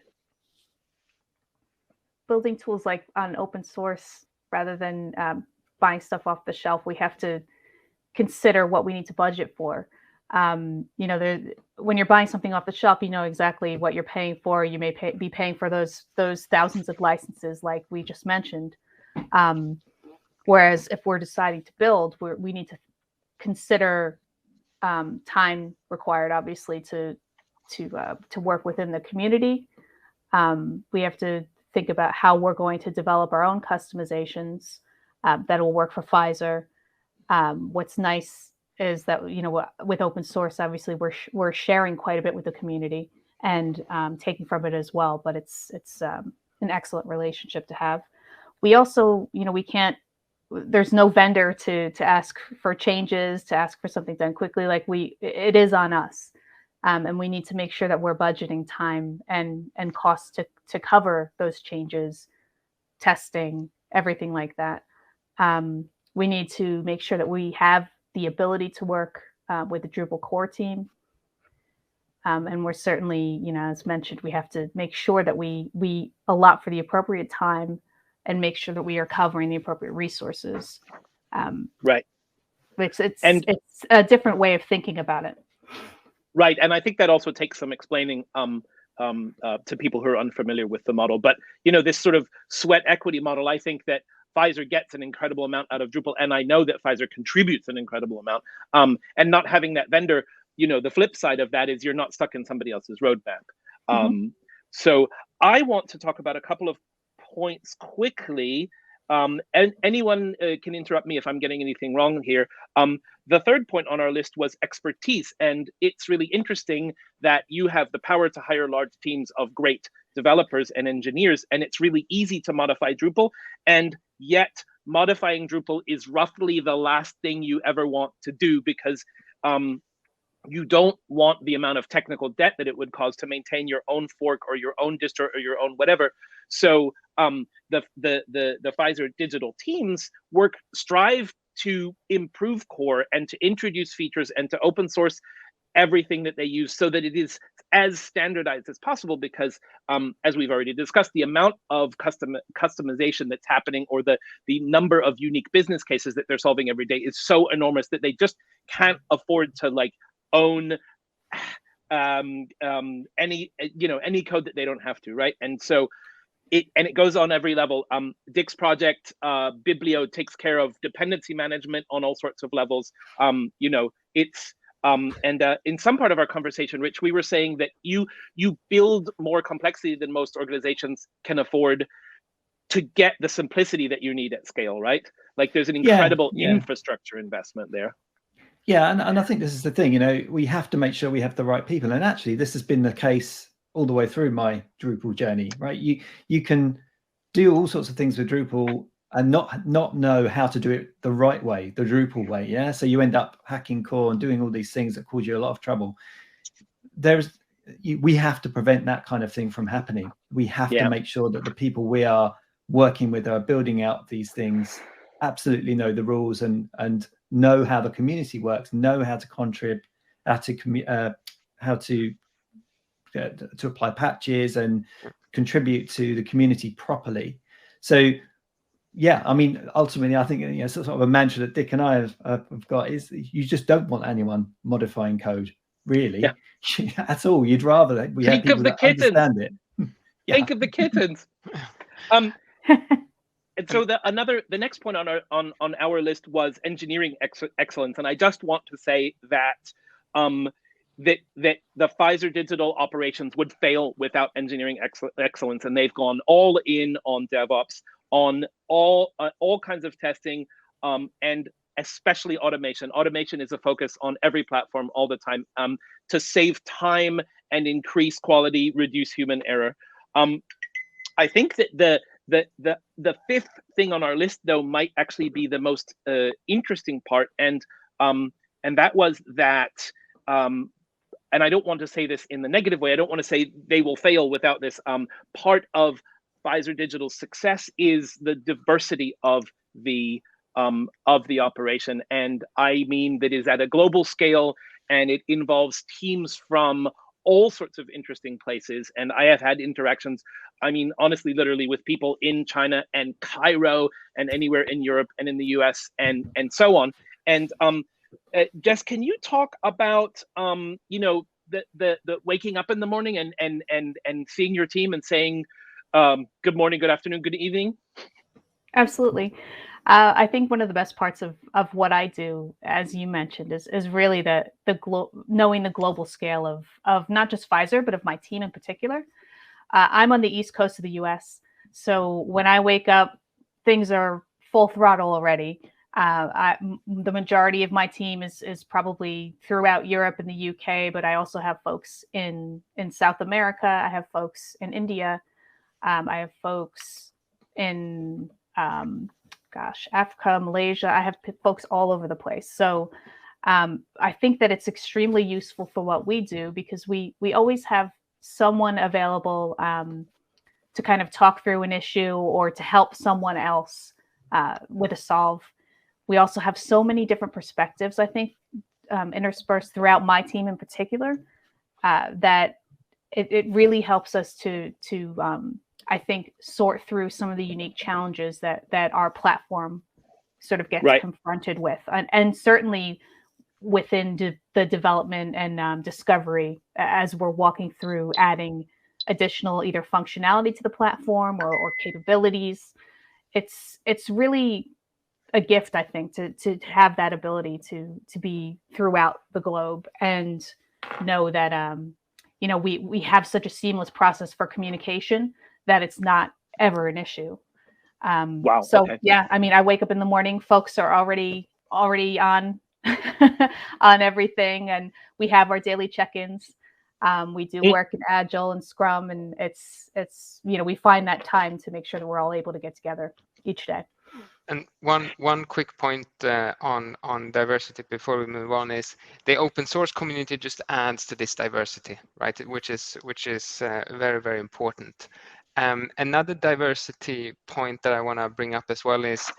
building tools like on open source rather than buying stuff off the shelf, we have to consider what we need to budget for. When you're buying something off the shelf, you know exactly what you're paying for. You may be paying for those thousands of licenses, like we just mentioned. Whereas if we're deciding to build, we need to consider time required, obviously, to work within the community. We have to think about how we're going to develop our own customizations that will work for Pfizer. What's nice is that, with open source, obviously we're sharing quite a bit with the community and taking from it as well. But it's an excellent relationship to have. We also, we can't. There's no vendor to ask for changes, to ask for something done quickly. Like it is on us, and we need to make sure that we're budgeting time and costs to cover those changes, testing, everything like that. We need to make sure that we have the ability to work with the Drupal core team. And we're certainly, as mentioned, we have to make sure that we allot for the appropriate time and make sure that we are covering the appropriate resources. Right. It's a different way of thinking about it. Right. And I think that also takes some explaining to people who are unfamiliar with the model. But, this sort of sweat equity model, I think that Pfizer gets an incredible amount out of Drupal. And I know that Pfizer contributes an incredible amount. And not having that vendor, the flip side of that is you're not stuck in somebody else's roadmap. So I want to talk about a couple of points quickly. And anyone can interrupt me if I'm getting anything wrong here. The third point on our list was expertise. And it's really interesting that you have the power to hire large teams of great developers and engineers. And it's really easy to modify Drupal. And yet modifying Drupal is roughly the last thing you ever want to do, because you don't want the amount of technical debt that it would cause to maintain your own fork or your own distro or your own whatever. So the Pfizer digital teams strive to improve core and to introduce features and to open source everything that they use so that it is as standardized as possible, because as we've already discussed, the amount of customization that's happening, or the number of unique business cases that they're solving every day, is so enormous that they just can't afford to own any code that they don't have to, right? And so it goes on every level. Dick's project, Biblio, takes care of dependency management on all sorts of levels. It's and in some part of our conversation, Rich, we were saying that you build more complexity than most organizations can afford to get the simplicity that you need at scale, right? There's an incredible infrastructure investment there. Yeah, and I think this is the thing, we have to make sure we have the right people. And actually, this has been the case all the way through my Drupal journey, right? You can do all sorts of things with Drupal and not know how to do it the right way, the Drupal way, yeah? So you end up hacking core and doing all these things that cause you a lot of trouble. We have to prevent that kind of thing from happening. We have to make sure that the people we are working with are building out these things absolutely know the rules and know how the community works, know how to contribute, how to apply patches and contribute to the community properly. So yeah, I mean, ultimately, I think sort of a mantra that Dick and I have got is you just don't want anyone modifying code, really, at all. You'd rather we have people that understand it. Think of the kittens. And so the next point on our list was engineering excellence, and I just want to say that that the Pfizer digital operations would fail without engineering excellence, and they've gone all in on DevOps, on all kinds of testing, and especially automation. Automation is a focus on every platform all the time, to save time and increase quality, reduce human error. I think that the fifth thing on our list, though, might actually be the most interesting part, and that was that. And I don't want to say this in the negative way. I don't want to say they will fail without this. Part of Pfizer Digital's success is the diversity of the operation, and I mean that is at a global scale, and it involves teams from all sorts of interesting places. And I have had interactions, I mean, honestly, literally with people in China and Cairo and anywhere in Europe and in the US and so on. And Jess, can you talk about the waking up in the morning and seeing your team and saying good morning, good afternoon, good evening? Absolutely. I think one of the best parts of what I do, as you mentioned, is really knowing the global scale of not just Pfizer, but of my team in particular. I'm on the East Coast of the US, so when I wake up, things are full throttle already. The majority of my team is probably throughout Europe and the UK, but I also have folks in South America. I have folks in India. I have folks in Africa, Malaysia. I have folks all over the place. So I think that it's extremely useful for what we do, because we always have someone available to kind of talk through an issue or to help someone else with a solve. We also have so many different perspectives, I think, interspersed throughout my team in particular. that it really helps us to I think sort through some of the unique challenges that our platform sort of gets confronted with, and certainly within the development and discovery as we're walking through adding additional either functionality to the platform or capabilities. It's really a gift, I think, to have that ability to be throughout the globe and know that we have such a seamless process for communication that it's not ever an issue. Wow. So okay. yeah, I mean, I wake up in the morning, folks are already on on everything, and we have our daily check-ins. We do work in Agile and Scrum, and it's we find that time to make sure that we're all able to get together each day. And one quick point on diversity before we move on is the open source community just adds to this diversity, right? Which is very, very important. Another diversity point that I want to bring up as well is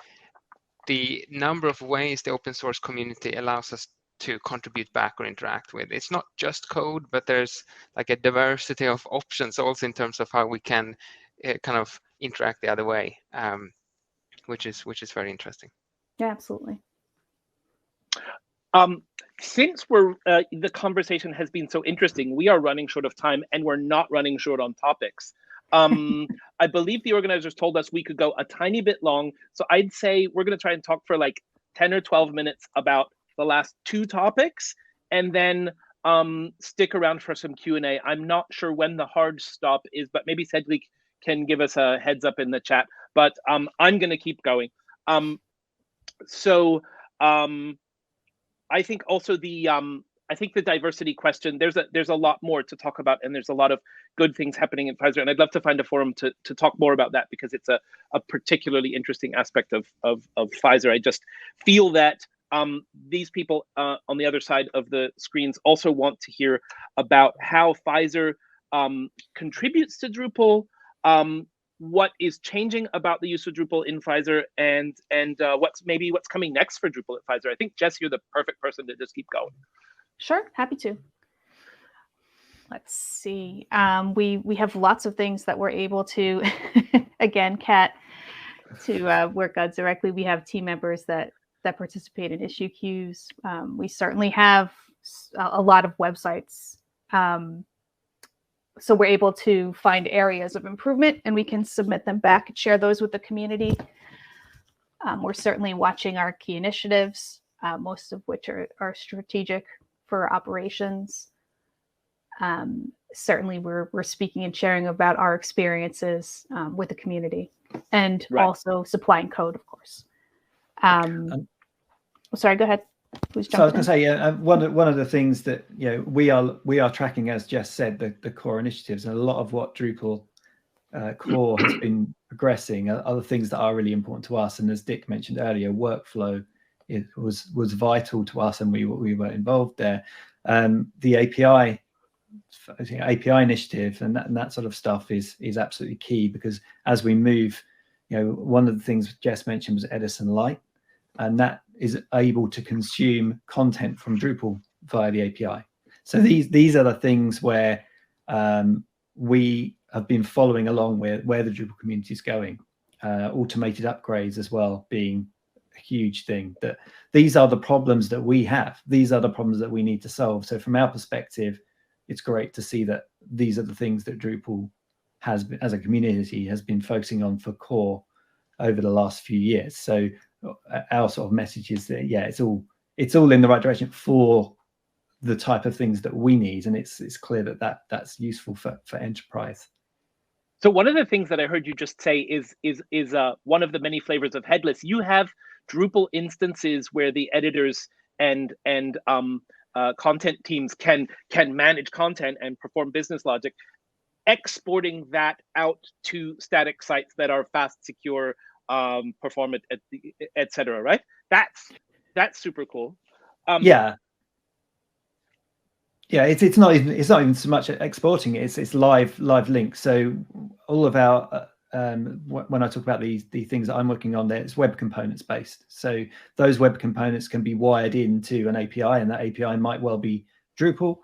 the number of ways the open source community allows us to contribute back or interact with. It's not just code, but there's like a diversity of options also in terms of how we can kind of interact the other way, which is very interesting. Yeah, absolutely. Since the conversation has been so interesting, we are running short of time, and we're not running short on topics. I believe the organizers told us we could go a tiny bit long, so I'd say we're going to try and talk for like 10 or 12 minutes about the last two topics, and then stick around for some Q&A. I'm not sure when the hard stop is, but maybe Cedric can give us a heads up in the chat. But I'm going to keep going. I think also I think the diversity question, there's a lot more to talk about, and there's a lot of good things happening in Pfizer, and I'd love to find a forum to talk more about that, because it's a particularly interesting aspect of Pfizer. I just feel that these people on the other side of the screens also want to hear about how Pfizer contributes to Drupal, what is changing about the use of Drupal in Pfizer, and what's coming next for Drupal at Pfizer. I think, Jess, you're the perfect person to just keep going. Sure, happy to. Let's see. We have lots of things that we're able to, again, Kat, to work on directly. We have team members that participate in issue queues. We certainly have a lot of websites. So we're able to find areas of improvement, and we can submit them back and share those with the community. We're certainly watching our key initiatives, most of which are strategic for operations. Certainly we're speaking and sharing about our experiences with the community, and also supplying code, of course. Sorry, go ahead. So I was going to say, one of the things that we are tracking, as Jess said, the core initiatives, and a lot of what Drupal core has been progressing are the things that are really important to us. And as Dick mentioned earlier, workflow was vital to us, and we were involved there. The API initiative and that sort of stuff is absolutely key, because as we move, one of the things Jess mentioned was Edison Lite, and that is able to consume content from Drupal via the API. So these are the things where we have been following along with where the Drupal community is going. Automated upgrades as well being a huge thing. That these are the problems that we have. These are the problems that we need to solve. So from our perspective, it's great to see that these are the things that Drupal has been, as a community, has been focusing on for core over the last few years. So our sort of message is that it's all in the right direction for the type of things that we need, and it's clear that's useful for enterprise. So one of the things that I heard you just say is one of the many flavors of Headless. You have Drupal instances where the editors and content teams can manage content and perform business logic, exporting that out to static sites that are fast, secure, performant, etc. Right? That's super cool. It's not even so much exporting it. It's live links. So all of our when I talk about the things that I'm working on there, it's web components based. So those web components can be wired into an API, and that API might well be Drupal.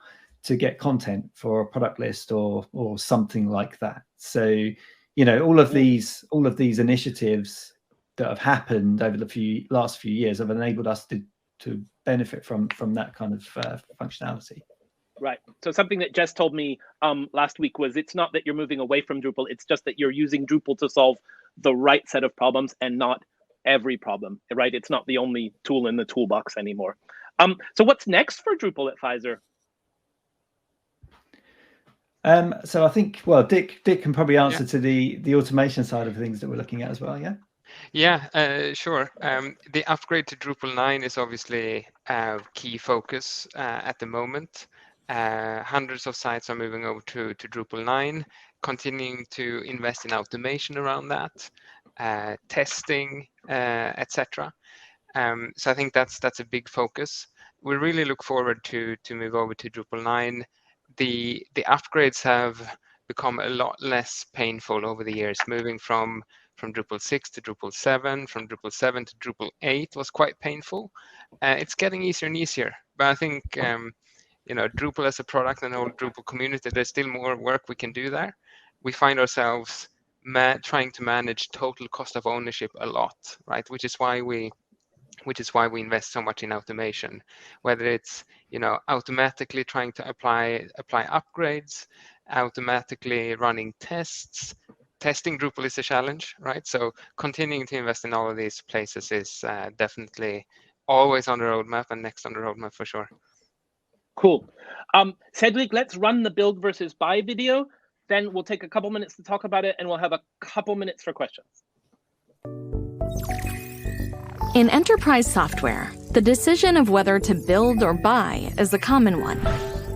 to get content for a product list or something like that. So, you know, all of these initiatives that have happened over the last few years have enabled us to benefit from that kind of functionality. Right. So something that Jess told me last week was, it's not that you're moving away from Drupal, it's just that you're using Drupal to solve the right set of problems and not every problem, right? It's not the only tool in the toolbox anymore. So what's next for Drupal at Pfizer? So I think, well, Dick can probably answer to the automation side of things that we're looking at as well, yeah? Yeah, sure. The upgrade to Drupal 9 is obviously a key focus at the moment. Hundreds of sites are moving over to Drupal 9, continuing to invest in automation around that, testing, etc. So I think that's a big focus. We really look forward to move over to Drupal 9. The upgrades have become a lot less painful over the years, moving from Drupal 6 to Drupal 7, from Drupal 7 to Drupal 8 was quite painful. It's getting easier and easier, but I think you know, Drupal as a product and the whole Drupal community, there's still more work we can do there. We find ourselves trying to manage total cost of ownership a lot, right? Which is why we invest so much in automation, whether it's, you know, automatically trying to apply upgrades, automatically running tests. Testing Drupal is a challenge, right? So continuing to invest in all of these places is definitely always on the roadmap and next on the roadmap for sure. Cool. Cedric, let's run the build versus buy video. Then we'll take a couple minutes to talk about it, and we'll have a couple minutes for questions. In enterprise software, the decision of whether to build or buy is a common one.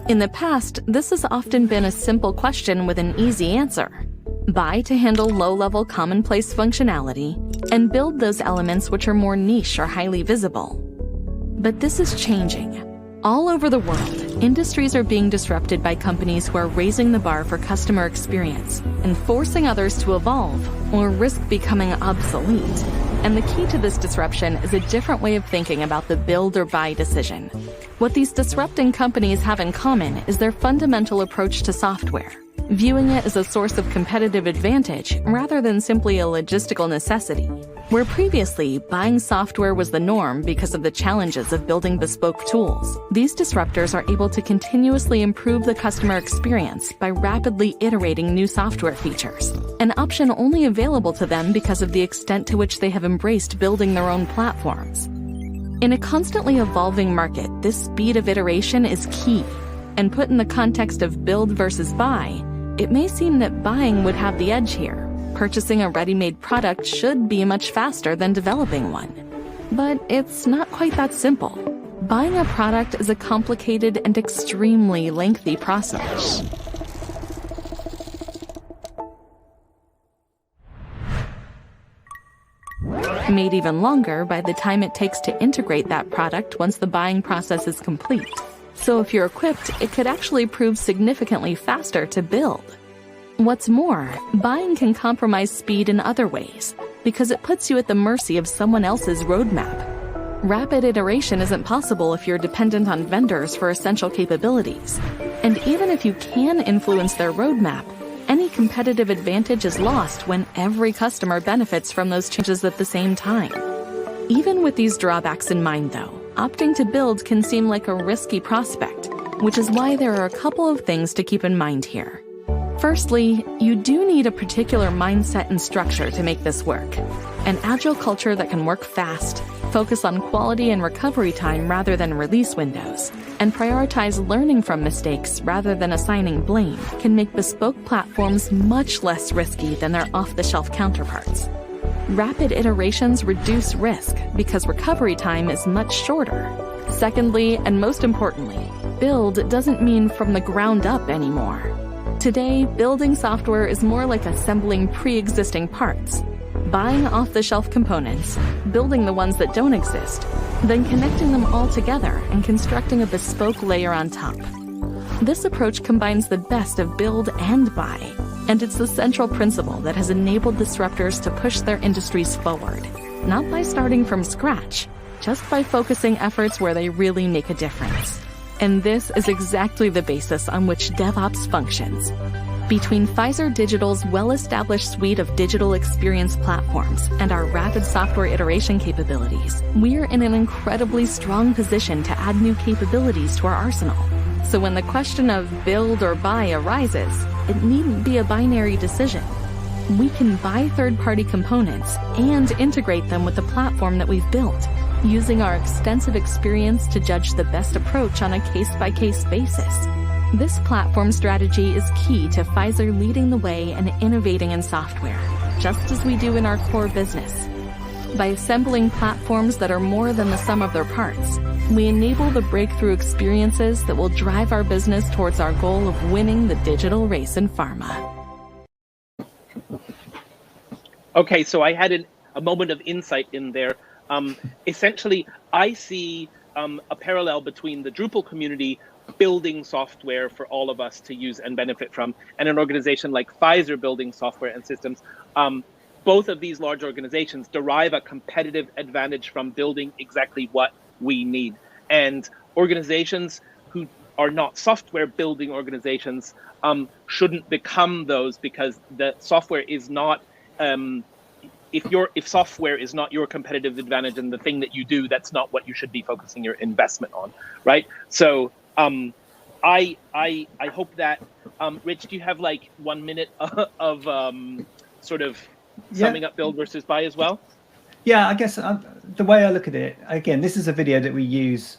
In the past, this has often been a simple question with an easy answer. Buy to handle low-level commonplace functionality, and build those elements which are more niche or highly visible. But this is changing. All over the world, industries are being disrupted by companies who are raising the bar for customer experience and forcing others to evolve or risk becoming obsolete. And the key to this disruption is a different way of thinking about the build or buy decision. What these disrupting companies have in common is their fundamental approach to software, viewing it as a source of competitive advantage rather than simply a logistical necessity. Where previously, buying software was the norm because of the challenges of building bespoke tools, these disruptors are able to continuously improve the customer experience by rapidly iterating new software features, an option only available to them because of the extent to which they have embraced building their own platforms. In a constantly evolving market, this speed of iteration is key, and put in the context of build versus buy, it may seem that buying would have the edge here. Purchasing a ready-made product should be much faster than developing one. But it's not quite that simple. Buying a product is a complicated and extremely lengthy process. Made even longer by the time it takes to integrate that product once the buying process is complete. So if you're equipped, it could actually prove significantly faster to build. What's more, buying can compromise speed in other ways, because it puts you at the mercy of someone else's roadmap. Rapid iteration isn't possible if you're dependent on vendors for essential capabilities. And even if you can influence their roadmap, any competitive advantage is lost when every customer benefits from those changes at the same time. Even with these drawbacks in mind, though, opting to build can seem like a risky prospect, which is why there are a couple of things to keep in mind here. Firstly, you do need a particular mindset and structure to make this work. An agile culture that can work fast, focus on quality and recovery time rather than release windows, and prioritize learning from mistakes rather than assigning blame can make bespoke platforms much less risky than their off-the-shelf counterparts. Rapid iterations reduce risk because recovery time is much shorter. Secondly, and most importantly, build doesn't mean from the ground up anymore. Today, building software is more like assembling pre-existing parts, buying off-the-shelf components, building the ones that don't exist, then connecting them all together and constructing a bespoke layer on top. This approach combines the best of build and buy, and it's the central principle that has enabled disruptors to push their industries forward, not by starting from scratch, just by focusing efforts where they really make a difference. And this is exactly the basis on which DevOps functions. Between Pfizer Digital's well-established suite of digital experience platforms and our rapid software iteration capabilities, we're in an incredibly strong position to add new capabilities to our arsenal. So when the question of build or buy arises, it needn't be a binary decision. We can buy third-party components and integrate them with the platform that we've built, using our extensive experience to judge the best approach on a case-by-case basis. This platform strategy is key to Pfizer leading the way and innovating in software, just as we do in our core business. By assembling platforms that are more than the sum of their parts, we enable the breakthrough experiences that will drive our business towards our goal of winning the digital race in pharma. Okay, so I had a moment of insight in there. Essentially, I see a parallel between the Drupal community building software for all of us to use and benefit from, and an organization like Pfizer building software and systems. Both of these large organizations derive a competitive advantage from building exactly what we need. And organizations who are not software building organizations shouldn't become those, because the software is not, if software is not your competitive advantage and the thing that you do, that's not what you should be focusing your investment on, right? So I hope that, Rich, do you have like 1 minute of sort of summing up build versus buy as well? Yeah, I guess the way I look at it, again, this is a video that we use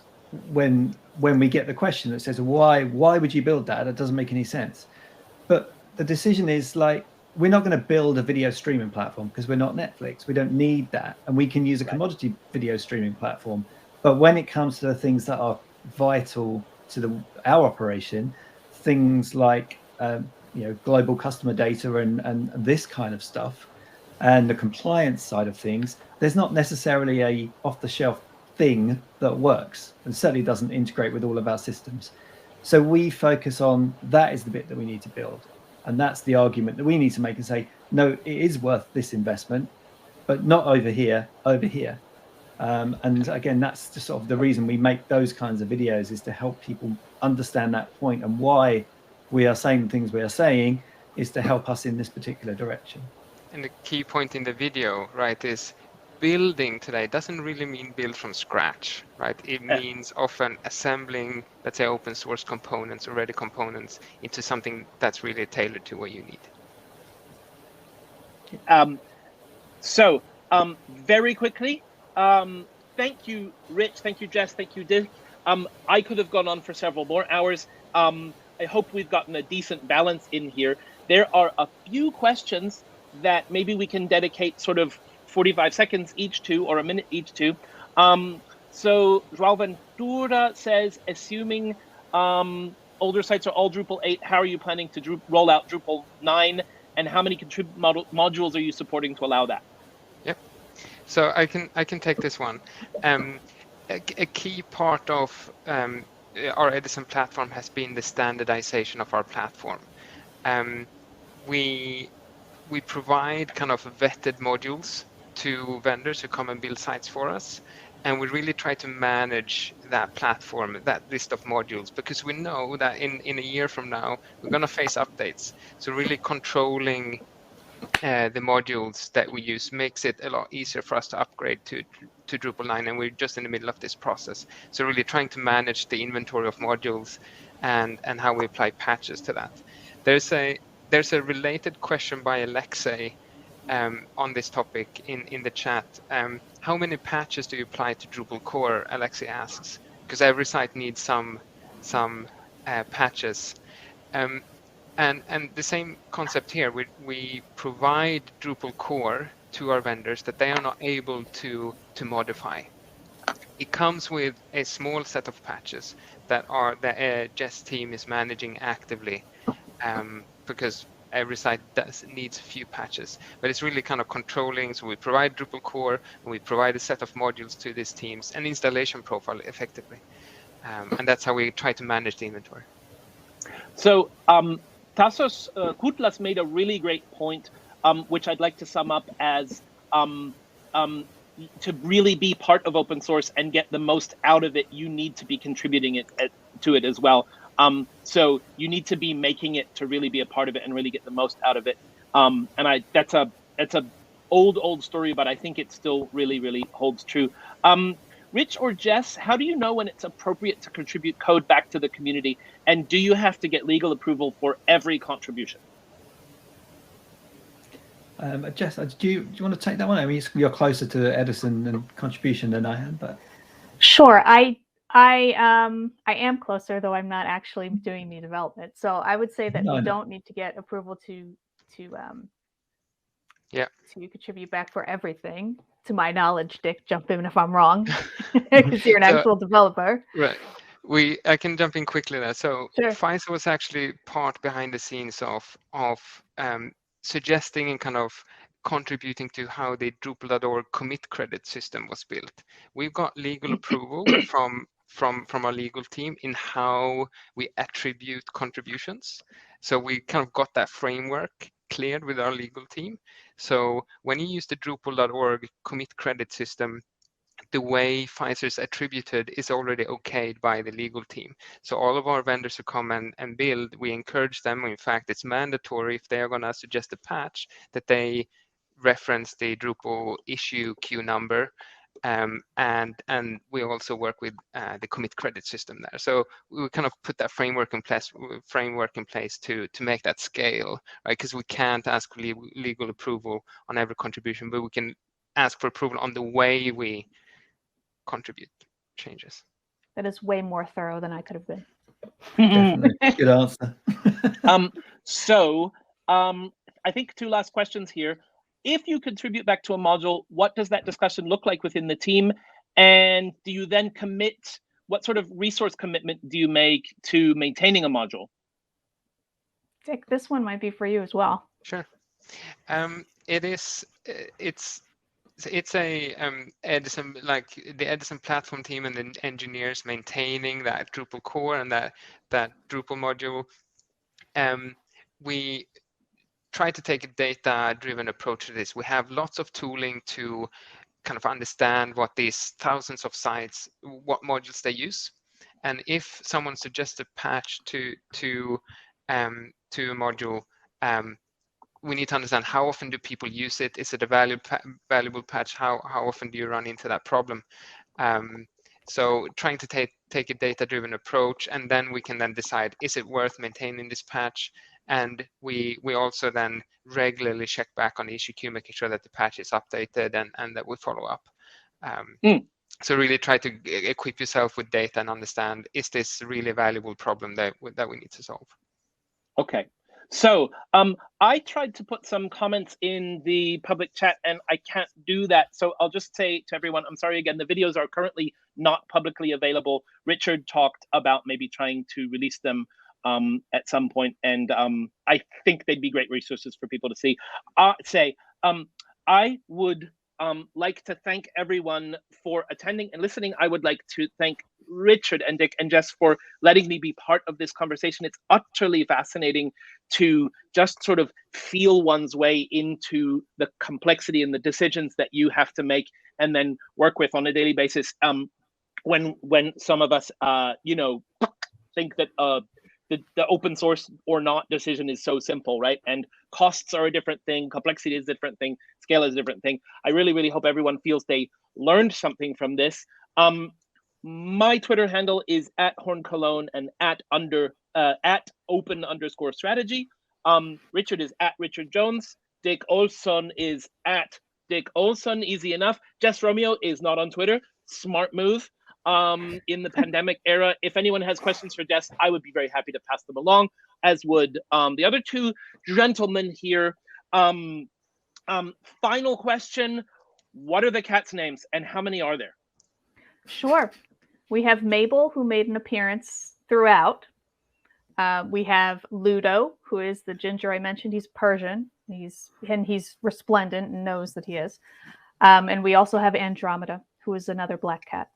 when we get the question that says, why would you build that? That doesn't make any sense. But the decision is like, we're not going to build a video streaming platform because we're not Netflix. We don't need that. And we can use a commodity video streaming platform. But when it comes to the things that are vital to our operation, things like global customer data and this kind of stuff, and the compliance side of things, there's not necessarily a off-the-shelf thing that works, and certainly doesn't integrate with all of our systems. So we focus on that is the bit that we need to build. And that's the argument that we need to make and say, no, it is worth this investment, but not over here, over here. And again, that's just sort of the reason we make those kinds of videos, is to help people understand that point, and why we are saying the things we are saying is to help us in this particular direction. And the key point in the video, right, is building today doesn't really mean build from scratch, right? It means often assembling, let's say, open source components or ready components into something that's really tailored to what you need. So very quickly, thank you, Rich. Thank you, Jess. Thank you, Dick. I could have gone on for several more hours. I hope we've gotten a decent balance in here. There are a few questions that maybe we can dedicate sort of 45 seconds each to, or a minute each to. So João Ventura says, assuming older sites are all Drupal 8, how are you planning to roll out Drupal 9? And how many modules are you supporting to allow that? Yep. So I can take this one. A key part of our Edison platform has been the standardization of our platform. We provide kind of vetted modules to vendors who come and build sites for us, and we really try to manage that platform, that list of modules, because we know that in a year from now we're going to face updates. So really controlling the modules that we use makes it a lot easier for us to upgrade to Drupal 9, and we're just in the middle of this process. So really trying to manage the inventory of modules and how we apply patches to that. There's a related question by Alexei on this topic in the chat. How many patches do you apply to Drupal core? Alexei asks, because every site needs some patches. And the same concept here. We provide Drupal core to our vendors that they are not able to modify. It comes with a small set of patches that the Jess team is managing actively, because every site needs a few patches, but it's really kind of controlling. So we provide Drupal core, and we provide a set of modules to these teams and installation profile effectively. And that's how we try to manage the inventory. So Tassos Kutlas made a really great point, which I'd like to sum up as to really be part of open source and get the most out of it, you need to be contributing to it as well. So you need to be making it to really be a part of it and really get the most out of it. And that's a old story, but I think it still really holds true. Rich or Jess, how do you know when it's appropriate to contribute code back to the community? And do you have to get legal approval for every contribution? Jess, do you want to take that one? I mean, you're closer to Edison and contribution than I am, but sure. I am closer, though I'm not actually doing the development. So I would say that we don't need to get approval to contribute back for everything. To my knowledge, Dick, jump in if I'm wrong, because you're an actual developer. Right. I can jump in quickly there. So sure. Pfizer was actually part behind the scenes of suggesting and kind of contributing to how the Drupal.org commit credit system was built. We've got legal approval from our legal team in how we attribute contributions. So we kind of got that framework cleared with our legal team. So when you use the Drupal.org commit credit system, the way Pfizer is attributed is already okayed by the legal team. So all of our vendors who come and build, we encourage them. In fact, it's mandatory if they are going to suggest a patch that they reference the Drupal issue queue number. And we also work with the commit credit system there. So we kind of put that framework in place to make that scale, right? Because we can't ask for legal approval on every contribution, but we can ask for approval on the way we contribute changes. That is way more thorough than I could have been. Definitely. Good answer. So I think 2 last questions here. If you contribute back to a module, what does that discussion look like within the team? And do you then commit, what sort of resource commitment do you make to maintaining a module? Dick, this one might be for you as well. Sure. It's a Edison, like the Edison Platform team and the engineers maintaining that Drupal core and that Drupal module. We try to take a data-driven approach to this. We have lots of tooling to kind of understand what these thousands of sites, what modules they use. And if someone suggests a patch to a module, we need to understand how often do people use it? Is it a valuable patch? How often do you run into that problem? So trying to take a data-driven approach, and then we can then decide, is it worth maintaining this patch? And we also then regularly check back on the issue queue, making sure that the patch is updated and that we follow up. So really try to equip yourself with data and understand, is this really a valuable problem that we need to solve? Okay. So I tried to put some comments in the public chat and I can't do that. So I'll just say to everyone, I'm sorry again, the videos are currently not publicly available. Richard talked about maybe trying to release them at some point, and I think they'd be great resources for people to see. I would like to thank everyone for attending and listening. I would like to thank Richard and Dick and Jess for letting me be part of this conversation. It's utterly fascinating to just sort of feel one's way into the complexity and the decisions that you have to make and then work with on a daily basis. When some of us, think that the open source or not decision is so simple, right? And costs are a different thing, complexity is a different thing, scale is a different thing. I really hope everyone feels they learned something from this. My Twitter handle is @HornCologne and at open_strategy. Richard is @Richard Jones. Dick Olson is @Dick Olson, easy enough. Jess Romeo is not on Twitter, smart move. In the pandemic era. If anyone has questions for Jess, I would be very happy to pass them along, as would the other 2 gentlemen here. Final question, what are the cats' names and how many are there? Sure. We have Mabel, who made an appearance throughout. We have Ludo, who is the ginger I mentioned. He's Persian. He's resplendent and knows that he is. And we also have Andromeda, who is another black cat.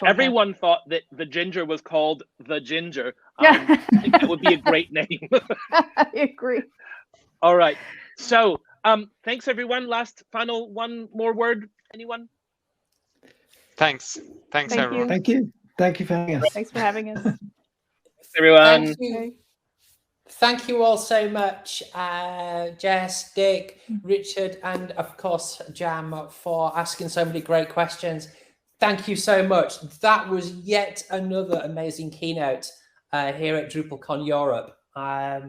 Everyone thought that the ginger was called the Ginger. I think that would be a great name. I agree. All right. So Thanks, everyone. Final one more word. Anyone? Thanks. Thanks, Thank everyone. you. Thank you. Thank you for having us. Thanks for having us. Thanks, everyone. Thank you. Okay. Thank you all so much, Jess, Dick, Richard, and of course, Jam, for asking so many great questions. Thank you so much. That was yet another amazing keynote here at DrupalCon Europe. I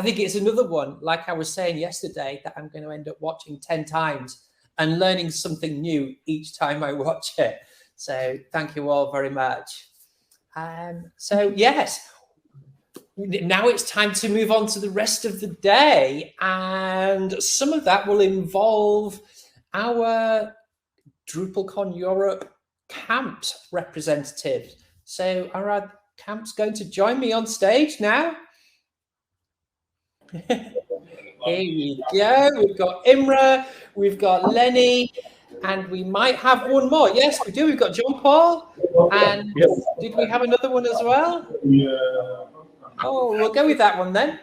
think it's another one, like I was saying yesterday, that I'm going to end up watching 10 times and learning something new each time I watch it. So thank you all very much. So yes, now it's time to move on to the rest of the day, and some of that will involve our DrupalCon Europe camps representatives. So are our camps going to join me on stage now? Here we go. We've got Imre, we've got Lenny, and we might have one more. Yes, we do. We've got John Paul, and did we have another one as well? Oh, we'll go with that one then.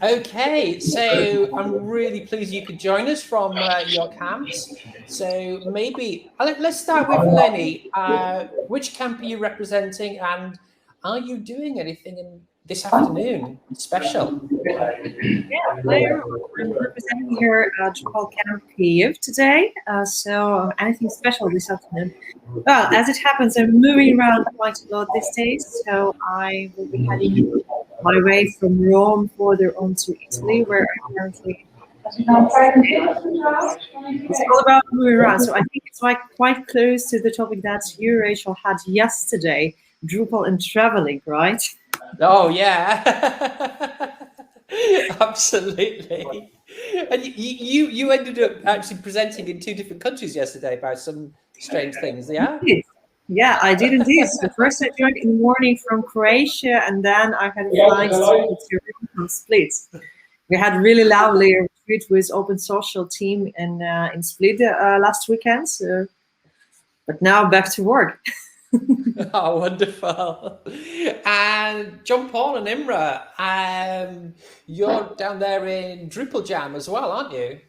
Okay, so I'm really pleased you could join us from your camps. So maybe let's start with Lenny. Which camp are you representing, and are you doing anything this afternoon special? Yeah, I'm representing here Drupal Camp Kyiv today. So anything special this afternoon? Well, as it happens, I'm moving around quite a lot these days. So I will be heading my way from Rome further on to Italy, where I'm currently. It's all about moving around. So I think it's like quite close to the topic that you, Rachel, had yesterday, Drupal and traveling, right? Oh yeah, absolutely. And you ended up actually presenting in 2 different countries yesterday by some strange things, yeah? Yeah, I did indeed. So first I joined in the morning from Croatia, and then I had a flight to Split. We had a really lovely retreat with Open Social team in Split last weekend. So, but now back to work. Oh, wonderful. And John Paul and Imre, you're down there in Drupal Jam as well, aren't you?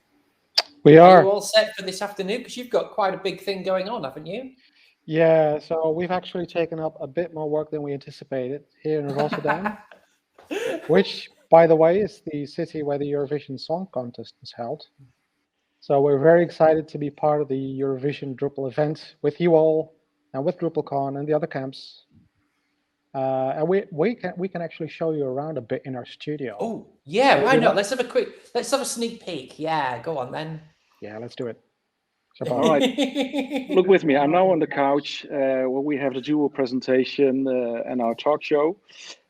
We Are are. you all set for this afternoon? Because you've got quite a big thing going on, haven't you? Yeah, so we've actually taken up a bit more work than we anticipated here in Rotterdam, which, by the way, is the city where the Eurovision Song Contest is held. So we're very excited to be part of the Eurovision Drupal event with you all and with DrupalCon and the other camps. And we can actually show you around a bit in our studio. Oh, yeah, why not? Let's have a sneak peek. Yeah, go on then. Yeah, let's do it. All right, look with me. I'm now on the couch where we have the dual presentation and our talk show.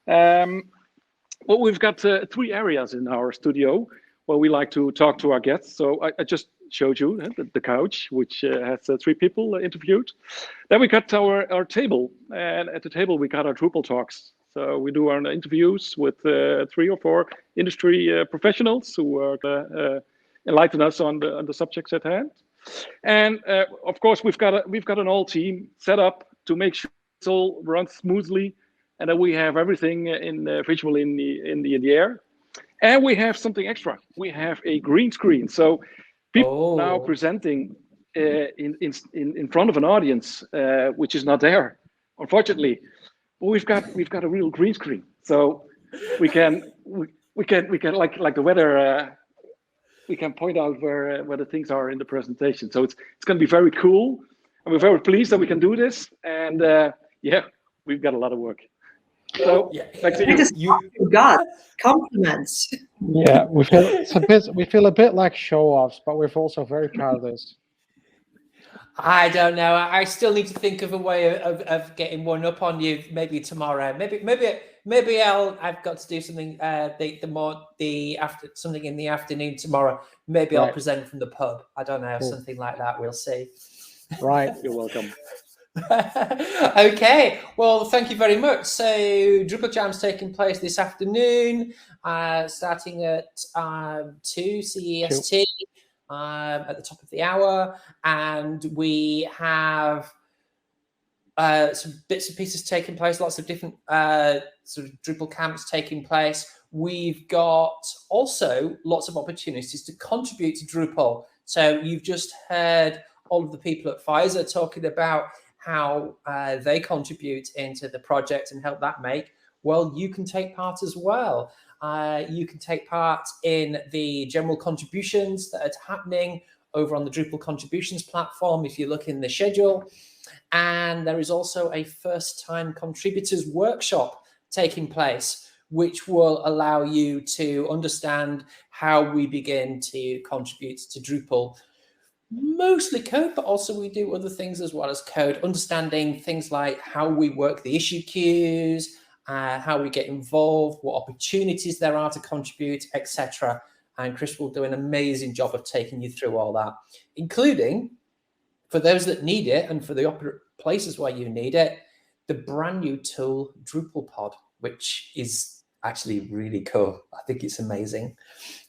Well, we've got 3 areas in our studio where we like to talk to our guests. So I just showed you the couch, which has 3 people interviewed. Then we got our table, and at the table we got our Drupal talks. So we do our interviews with 3 or 4 industry professionals who are enlighten us on the subjects at hand. And of course, we've got an all team set up to make sure it all runs smoothly, and that we have everything visually in the air. And we have something extra. We have a green screen, so people now presenting in front of an audience, which is not there, unfortunately. But we've got a real green screen, so we can like the weather. We can point out where the things are in the presentation. So it's going to be very cool, and we're very pleased that we can do this. And yeah, we've got a lot of work. So back to you. You got compliments. Yeah, we feel a bit like show-offs, but we're also very proud of this. I don't know. I still need to think of a way of getting one up on you. Maybe tomorrow. Maybe I've got to do something. Something in the afternoon tomorrow. Maybe I'll present from the pub. I don't know, something like that. We'll see. Right, you're welcome. Okay. Well, thank you very much. So Drupal Jam's taking place this afternoon, starting at 2 CEST. At the top of the hour, and we have some bits and pieces taking place, lots of different sort of Drupal camps taking place. We've got also lots of opportunities to contribute to Drupal. So you've just heard all of the people at Pfizer talking about how they contribute into the project and help that make. Well, you can take part as well. You can take part in the general contributions that are happening over on the Drupal contributions platform if you look in the schedule. And there is also a first-time contributors workshop taking place, which will allow you to understand how we begin to contribute to Drupal. Mostly code, but also we do other things as well as code, understanding things like how we work the issue queues, how we get involved, what opportunities there are to contribute, etc. And Chris will do an amazing job of taking you through all that, including, for those that need it and for the places where you need it, the brand new tool, Drupal Pod, which is actually really cool. I think it's amazing.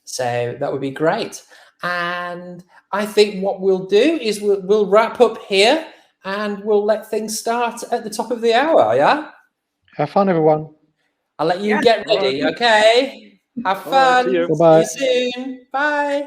So that would be great. And I think what we'll do is we'll wrap up here and we'll let things start at the top of the hour, yeah? Have fun, everyone. I'll let you get ready, okay? Have fun. See you. Bye-bye. See you soon. Bye.